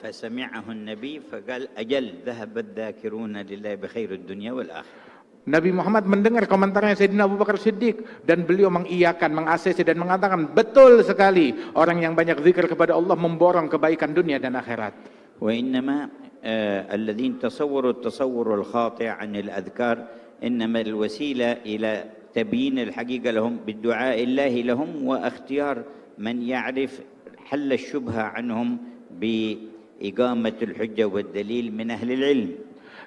فسمعه النبي فقال أجل ذهب الذاكرون لله بخير الدنيا والآخرة.
Nabi Muhammad mendengar komentarnya Sayyidina Abu Bakar Siddiq dan beliau mengiyakan, meng-ACC dan mengatakan, betul sekali orang yang banyak zikir kepada Allah memborong kebaikan dunia dan akhirat.
وإنما الذين تصوروا التصور الخاطئ عن الأذكار إنما الوسيلة إلى تبيين الحقيقة لهم بالدعاء الله لهم واختيار من يعرف حل الشبهة عنهم بإقامة الحجة والدليل من أهل العلم.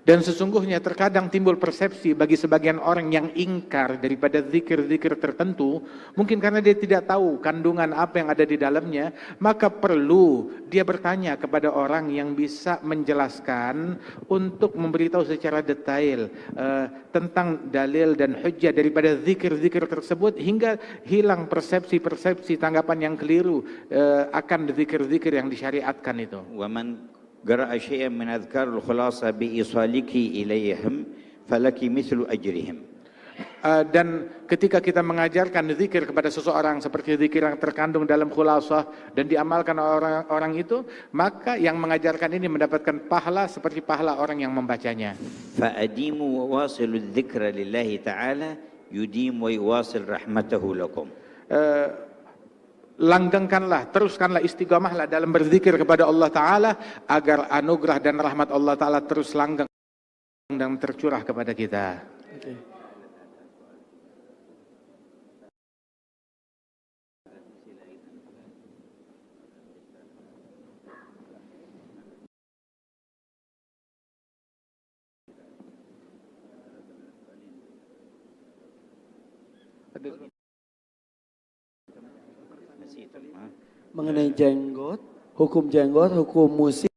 Dan sesungguhnya terkadang timbul persepsi bagi sebagian orang yang ingkar daripada zikir-zikir tertentu, mungkin karena dia tidak tahu kandungan apa yang ada di dalamnya, maka perlu dia bertanya kepada orang yang bisa menjelaskan untuk memberitahu secara detail tentang dalil dan hujjah daripada zikir-zikir tersebut, hingga hilang persepsi-persepsi tanggapan yang keliru akan zikir-zikir yang disyariatkan itu.
قرأ شيئا من أذكار الخلاصة بإيصالك إليهم فلك مثل أجرهم.
Dan ketika kita mengajarkan zikir kepada seseorang seperti zikir yang terkandung dalam khulasah dan diamalkan orang itu, maka yang mengajarkan ini mendapatkan pahala seperti pahala orang yang membacanya.
فأديموا وواصلوا الذكر لله تعالى يديم ويواصل رحمته لكم.
Langgengkanlah, teruskanlah, istiqamahlah dalam berzikir kepada Allah Ta'ala agar anugerah dan rahmat Allah Ta'ala terus langgeng dan tercurah kepada kita. Okay.
Mengenai jenggot, hukum musik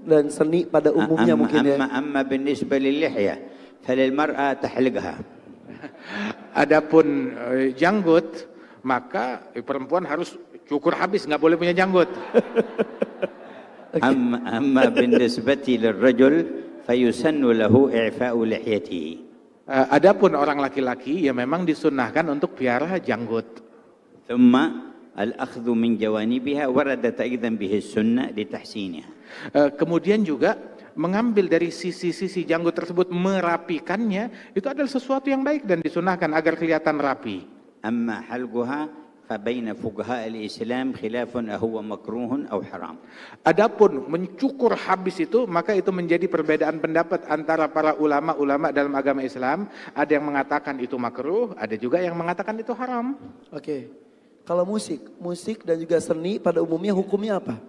dan seni pada umumnya mungkin ya.
Amma بالنسبة لللحية فللمرأة تحلقها.
Adapun janggut, maka perempuan harus cukur habis, nggak boleh punya janggut.
أما بالنسبة للرجل فيسن له إعفاء لحيته.
Adapun orang laki-laki ya memang disunnahkan untuk piara janggut.
ثم الأخذ من جوانبها وردت أيضا به السنة لتحسينها.
Kemudian juga mengambil dari sisi-sisi janggut tersebut, merapikannya, itu adalah sesuatu yang baik dan disunahkan agar kelihatan rapi.
أما حلقها فبين فقهاء الإسلام خلاف أهو مكروه أو حرام.
Adapun mencukur habis itu, maka itu menjadi perbedaan pendapat antara para ulama-ulama dalam agama Islam. Ada yang mengatakan itu makruh, ada juga yang mengatakan itu haram.
Oke. Kalau musik dan juga seni pada umumnya hukumnya apa?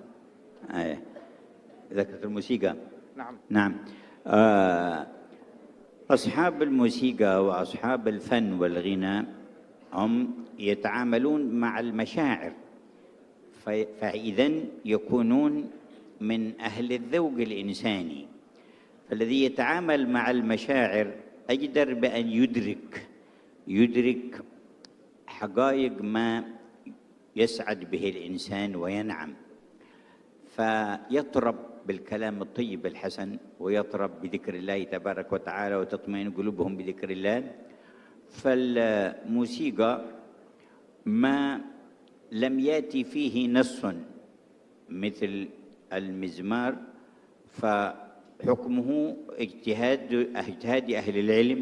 ذكرت الموسيقى.
نعم.
نعم. أصحاب الموسيقى وأصحاب الفن والغناء هم يتعاملون مع المشاعر، فإذا يكونون من أهل الذوق الإنساني، فالذي يتعامل مع المشاعر أجدر بأن يدرك حقائق ما يسعد به الإنسان وينعم، فيطرب بالكلام الطيب الحسن ويطرب بذكر الله تبارك وتعالى وتطمئن قلوبهم بذكر الله. فالموسيقى ما لم يأتي فيه نص مثل المزمار فحكمه اجتهاد أهل العلم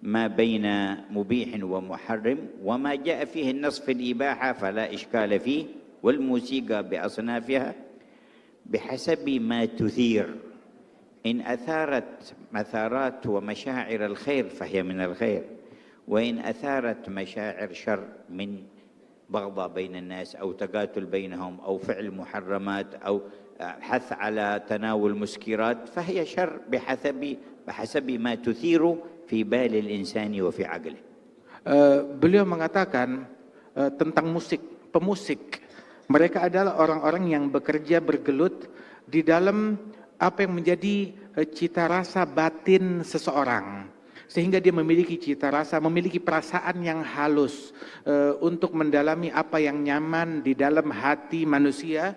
ما بين مبيح ومحرم، وما جاء فيه النص في الإباحة فلا إشكال فيه والموسيقى بأصنافها بحسب ما تثير. إن أثارت مثارات ومشاعر الخير فهي من الخير، وإن أثارت مشاعر شر من بغضاء بين الناس أو تقاتل بينهم أو فعل محرمات أو حث على تناول مسكرات فهي شر بحسب ما تثير في بال الإنسان وفي عقله.
Beliau mengatakan tentang pemusik. Mereka adalah orang-orang yang bekerja bergelut di dalam apa yang menjadi cita rasa batin seseorang, sehingga dia memiliki cita rasa, memiliki perasaan yang halus untuk mendalami apa yang nyaman di dalam hati manusia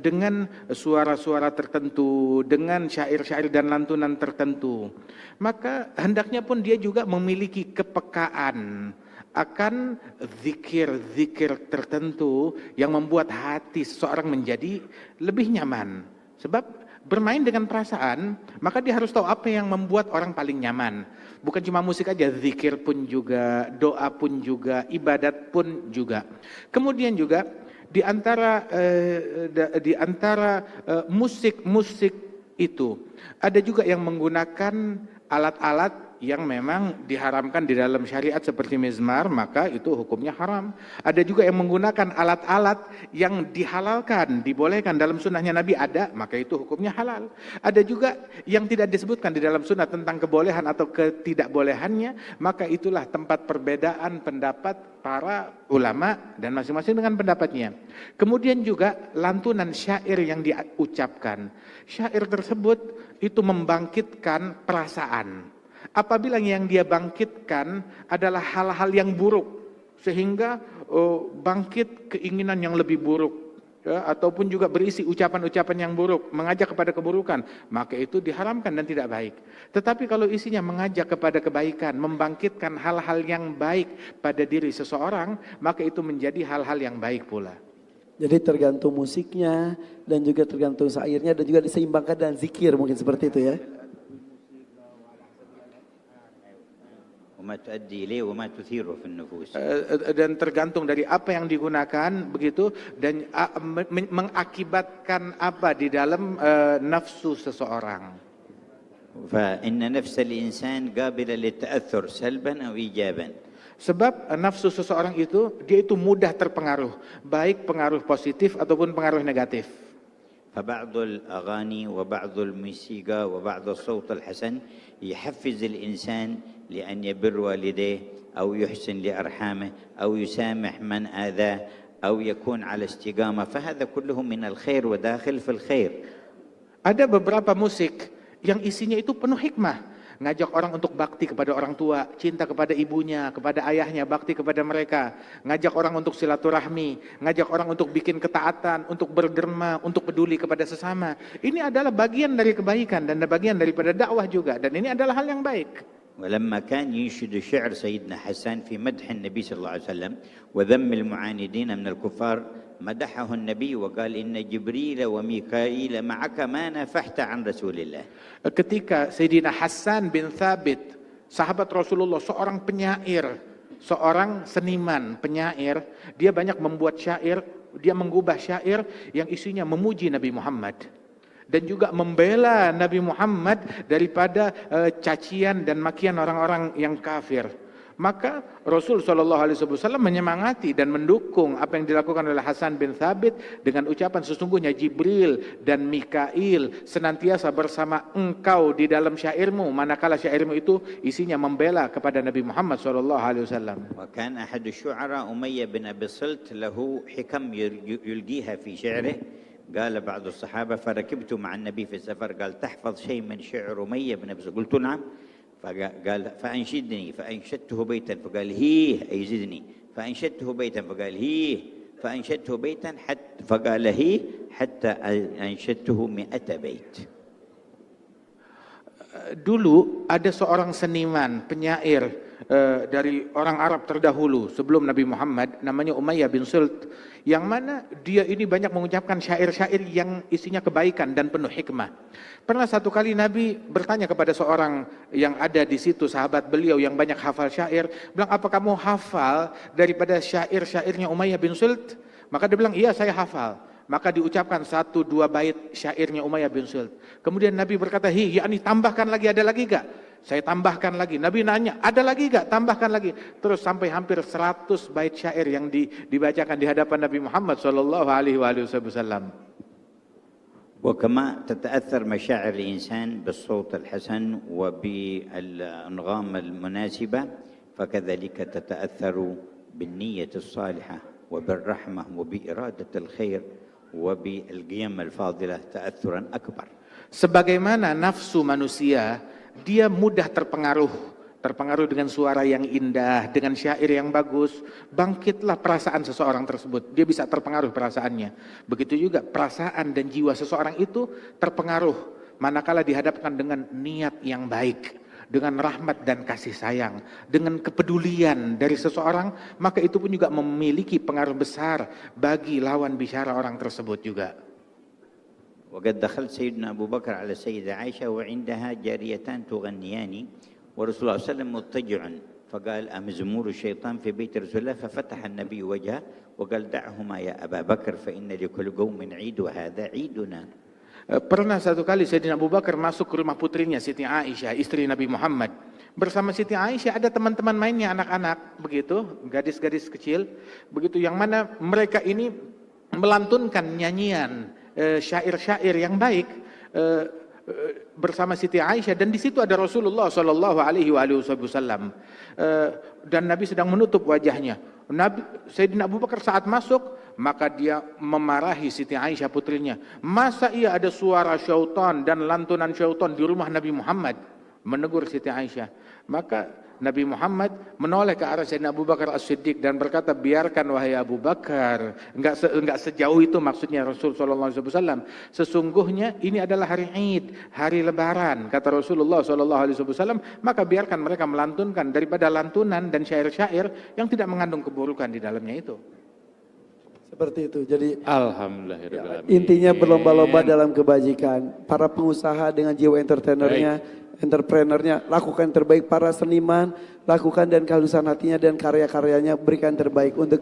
dengan suara-suara tertentu, dengan syair-syair dan lantunan tertentu. Maka hendaknya pun dia juga memiliki kepekaan akan zikir-zikir tertentu yang membuat hati seseorang menjadi lebih nyaman. Sebab bermain dengan perasaan, maka dia harus tahu apa yang membuat orang paling nyaman. Bukan cuma musik aja, zikir pun juga, doa pun juga, ibadat pun juga. Kemudian juga di antara musik-musik itu ada juga yang menggunakan alat-alat yang memang diharamkan di dalam syariat seperti mizmar, maka itu hukumnya haram. Ada juga yang menggunakan alat-alat yang dihalalkan, dibolehkan dalam sunnahnya Nabi ada, maka itu hukumnya halal. Ada juga yang tidak disebutkan di dalam sunnah tentang kebolehan atau ketidakbolehannya, maka itulah tempat perbedaan pendapat para ulama dan masing-masing dengan pendapatnya. Kemudian juga lantunan syair yang diucapkan. Syair tersebut itu membangkitkan perasaan. Apabila yang dia bangkitkan adalah hal-hal yang buruk, sehingga bangkit keinginan yang lebih buruk, ya, ataupun juga berisi ucapan-ucapan yang buruk, mengajak kepada keburukan, maka itu diharamkan dan tidak baik. Tetapi kalau isinya mengajak kepada kebaikan, membangkitkan hal-hal yang baik pada diri seseorang, maka itu menjadi hal-hal yang baik pula.
Jadi tergantung musiknya dan juga tergantung syairnya dan juga diseimbangkan dengan zikir, mungkin seperti itu ya.
Dan tergantung dari apa yang digunakan begitu, dan mengakibatkan apa di dalam nafsu seseorang.
فإن نفس الإنسان قابلة للتأثر سلبا أو إيجابا.
Sebab nafsu seseorang itu, dia itu mudah terpengaruh, baik pengaruh positif ataupun pengaruh negatif.
فبعض الأغاني وبعض الموسيقى وبعض الصوت الحسن يحفز الإنسان لأن يبر والديه أو يحسن لأرحامه أو يسامح من آذاه أو يكون على استقامة، فهذا كله من الخير وداخل في الخير.
Ada beberapa musik yang isinya itu penuh hikmah. Ngajak orang untuk bakti kepada orang tua, cinta kepada ibunya, kepada ayahnya, bakti kepada mereka. Ngajak orang untuk silaturahmi, ngajak orang untuk bikin ketaatan, untuk berderma, untuk peduli kepada sesama. Ini adalah bagian dari kebaikan dan bagian daripada dakwah juga. Dan ini adalah hal yang baik.
ولما كان ينشد شعر سيدنا حسان في مدح النبي صلى الله عليه وسلم وذم المعاندين من الكفار، مدحه النبي وقال إن جبريل وميكائيل معك ما نفحت عن رسول الله.
Ketika Sayyidina Hasan bin Thabit, sahabat Rasulullah, seorang penyair, seorang seniman penyair, dia banyak membuat syair, dia mengubah syair yang isinya memuji Nabi Muhammad dan juga membela Nabi Muhammad daripada cacian dan makian orang-orang yang kafir. Maka Rasul SAW menyemangati dan mendukung apa yang dilakukan oleh Hasan bin Thabit dengan ucapan, sesungguhnya Jibril dan Mikail senantiasa bersama engkau di dalam syairmu, manakala syairmu itu isinya membela kepada Nabi Muhammad SAW.
وكان أحد الشعراء أمية بن أبي الصلت له حكم يلقيها في شعره. قال بعض الصحابة فركبت مع النبي في السفر، قال تحفظ شيء من شعر أمية بن أبي الصلت؟ قلت نعم. فقال فأنشدني، فأنشدته بيتا فقال هيه أي زدني، فأنشدته بيتا فقال هيه، فأنشدته بيتا فقال هيه حتى أنشدته 100 بيت.
Dulu ada seorang seniman, penyair dari orang Arab terdahulu sebelum Nabi Muhammad, namanya Umayyah bin Sult, yang mana dia ini banyak mengucapkan syair-syair yang isinya kebaikan dan penuh hikmah. Pernah satu kali Nabi bertanya kepada seorang yang ada di situ, sahabat beliau yang banyak hafal syair, bilang, apa kamu hafal daripada syair-syairnya Umayyah bin Sult? Maka dia bilang, iya saya hafal. Maka diucapkan 1-2 bait syairnya Umayyah bin Sult. Kemudian Nabi berkata, yakni tambahkan lagi, ada lagi gak? Saya tambahkan lagi. Nabi nanya, ada lagi gak? Tambahkan lagi. Terus sampai hampir 100 bait syair yang dibacakan di hadapan Nabi Muhammad SAW.
وكما تتأثر مشاعر الإنسان بالصوت الحسن وبالأنغام المناسبة فكذلك تتأثر بالنية الصالحة وبالرحمة وبإرادة الخير وبالقيم الفاضلة تأثرا أكبر.
Sebagaimana nafsu manusia, dia mudah terpengaruh dengan suara yang indah, dengan syair yang bagus, bangkitlah perasaan seseorang tersebut. Dia bisa terpengaruh perasaannya. Begitu juga perasaan dan jiwa seseorang itu terpengaruh manakala dihadapkan dengan niat yang baik, dengan rahmat dan kasih sayang, dengan kepedulian dari seseorang, maka itu pun juga memiliki pengaruh besar bagi lawan bicara orang tersebut juga.
وقد دخلت سيدنا أبو بكر على السيدة عائشة وعندها جاريتان تغنيان ورسول الله صلى الله عليه وسلم مضطجع فقال أمزمور الشيطان في بيت رسول الله ففتح النبي وجهه وقال دعهما يا أبا بكر فإن لكل قوم عيد وهذا عيدنا.
Pernah satu kali Sayyidina Abu Bakar masuk ke rumah putrinya Siti Aisyah, istri Nabi Muhammad. Bersama Siti Aisyah ada teman-teman mainnya, anak-anak begitu, gadis-gadis kecil begitu, yang mana mereka ini melantunkan nyanyian syair-syair yang baik bersama Siti Aisyah, dan di situ ada Rasulullah Shallallahu Alaihi Wasallam, dan Nabi sedang menutup wajahnya. Sayyidina Abu Bakar saat masuk, maka dia memarahi Siti Aisyah putrinya. Masa iya ada suara syaitan dan lantunan syaitan di rumah Nabi Muhammad? Menegur Siti Aisyah. Maka Nabi Muhammad menoleh ke arah Sayyidina Abu Bakar As-Siddiq dan berkata, biarkan wahai Abu Bakar. Enggak sejauh itu maksudnya Rasul SAW. Sesungguhnya ini adalah hari Id, hari Lebaran, kata Rasulullah SAW. Maka biarkan mereka melantunkan daripada lantunan dan syair-syair yang tidak mengandung keburukan di dalamnya itu.
Seperti itu. Jadi
Alhamdulillah.
Intinya berlomba-lomba dalam kebajikan. Para pengusaha dengan jiwa entrepreneurnya lakukan yang terbaik, para seniman lakukan dan kehalusan hatinya dan karya-karyanya berikan terbaik untuk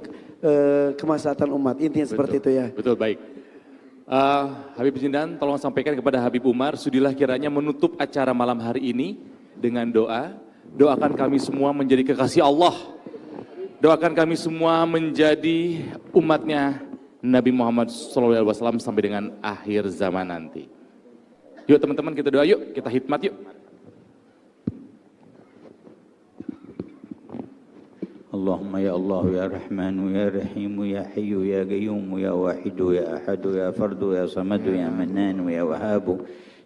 kemaslahatan umat. Intinya seperti itu ya.
Betul, baik. Habib Jindan, tolong sampaikan kepada Habib Umar, sudilah kiranya menutup acara malam hari ini dengan doa. Doakan kami semua menjadi kekasih Allah. Doakan kami semua menjadi umatnya Nabi Muhammad SAW sampai dengan akhir zaman nanti. Yuk teman-teman, kita doa yuk, kita hikmat yuk.
اللهم يا الله يا رحمن يا رحيم يا حي يا قيوم يا واحد يا أحد يا فرد يا صمد يا منان يا وهاب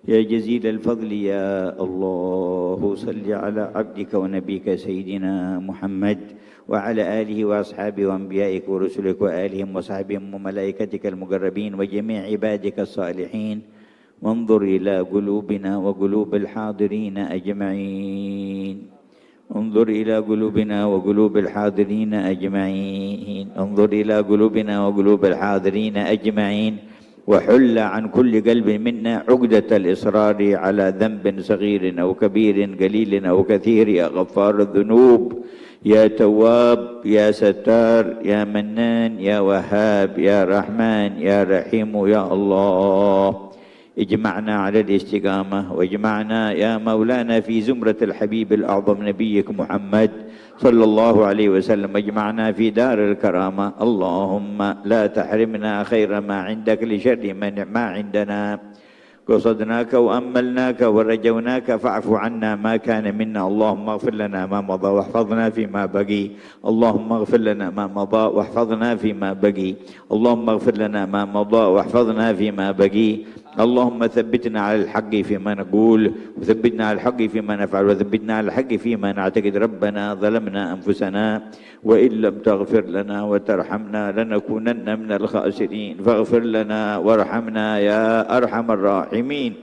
يا جزيل الفضل يا الله صل على عبدك ونبيك سيدنا محمد وعلى آله وأصحابه وأنبيائك ورسلك وآلهم وصحبهم وملائكتك المقربين وجميع عبادك الصالحين وانظر إلى قلوبنا وقلوب الحاضرين أجمعين انظر إلى قلوبنا وقلوب الحاضرين أجمعين انظر إلى قلوبنا وقلوب الحاضرين أجمعين وحل عن كل قلب منا عقدة الإصرار على ذنب صغير أو كبير قليل أو كثير يا غفار الذنوب يا تواب يا ستار يا منان يا وهاب يا رحمن يا رحيم يا الله اجمعنا على الاستقامة واجمعنا يا مولانا في زمرة الحبيب الأعظم نبيك محمد صلى الله عليه وسلم اجمعنا في دار الكرامة اللهم لا تحرمنا خير ما عندك لشر ما عندنا قصدناك وأملناك ورجوناك فاعف عنا ما كان منا اللهم اغفر لنا ما مضى واحفظنا فيما بقي اللهم اغفر لنا ما مضى واحفظنا فيما بقي اللهم اغفر لنا ما مضى واحفظنا فيما بقي اللهم ثبتنا على الحق فيما نقول وثبتنا على الحق فيما نفعل وثبتنا على الحق فيما نعتقد ربنا ظلمنا أنفسنا وإن لم تغفر لنا وترحمنا لنكونن من الخاسرين فاغفر لنا وارحمنا يا أرحم الراحمين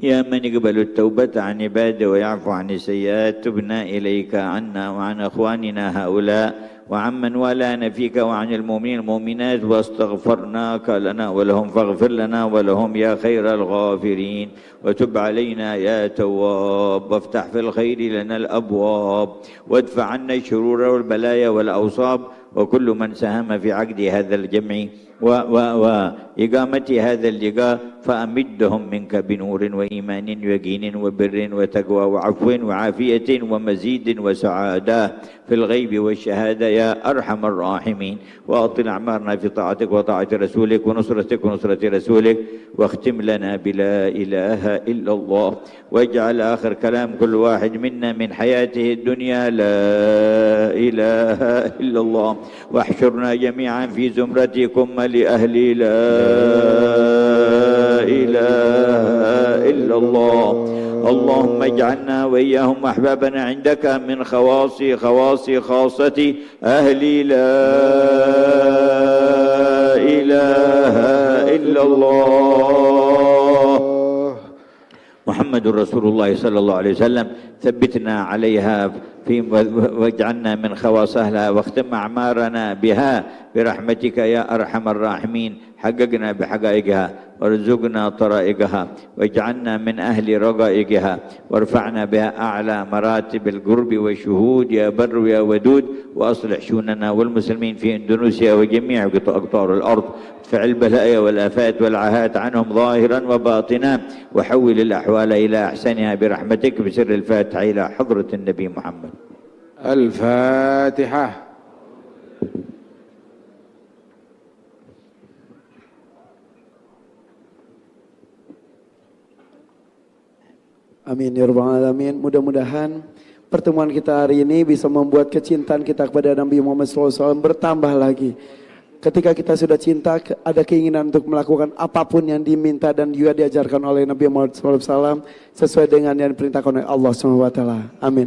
يا من يقبل التوبة عن عباده ويعفو عن السيئات تبنا إليك عنا وعن أخواننا هؤلاء وعمن والانا فيك وعن المؤمنين المؤمنات واستغفرناك لنا ولهم فاغفر لنا ولهم يا خير الغافرين وتب علينا يا تواب وافتح في الخير لنا الأبواب وادفع عنا الشرور والبلايا والأوصاب وكل من ساهم في عقد هذا الجمع وإقامة هذا اللقاء فأمدهم منك بنور وإيمان ويقين وبر وتقوى وعفو وعافية ومزيد وسعادة في الغيب والشهادة يا أرحم الراحمين وأطل أعمارنا في طاعتك وطاعة رسولك ونصرتك ونصرة رسولك واختم لنا بلا إله إلا الله واجعل آخر كلام كل واحد منا من حياته الدنيا لا إله إلا الله واحشرنا جميعا في زمرتكم لأهل لا إله إلا الله اللهم اجعلنا وإياهم أحبابنا عندك من خواص خاصة أهل لا إله إلا الله محمد رسول الله صلى الله عليه وسلم ثبتنا عليها واجعلنا من خواص أهلها واختم أعمارنا بها برحمتك يا أرحم الراحمين حققنا بحقائقها وارزقنا طرائقها واجعلنا من أهل رقائقها وارفعنا بها أعلى مراتب القرب والشهود يا بر يا ودود وأصلح شؤوننا والمسلمين في إندونيسيا وجميع أقطار الأرض ادفع البلايا والآفات والعاهات عنهم ظاهرا وباطنا وحول الأحوال إلى أحسنها برحمتك بسر الفاتحة إلى حضرة النبي محمد.
الفاتحة.
Amin ya rabbal alamin. Mudah-mudahan pertemuan kita hari ini bisa membuat kecintaan kita kepada Nabi Muhammad SAW bertambah lagi. Ketika kita sudah cinta, ada keinginan untuk melakukan apapun yang diminta dan juga diajarkan oleh Nabi Muhammad SAW sesuai dengan yang diperintahkan oleh Allah SWT. Amin.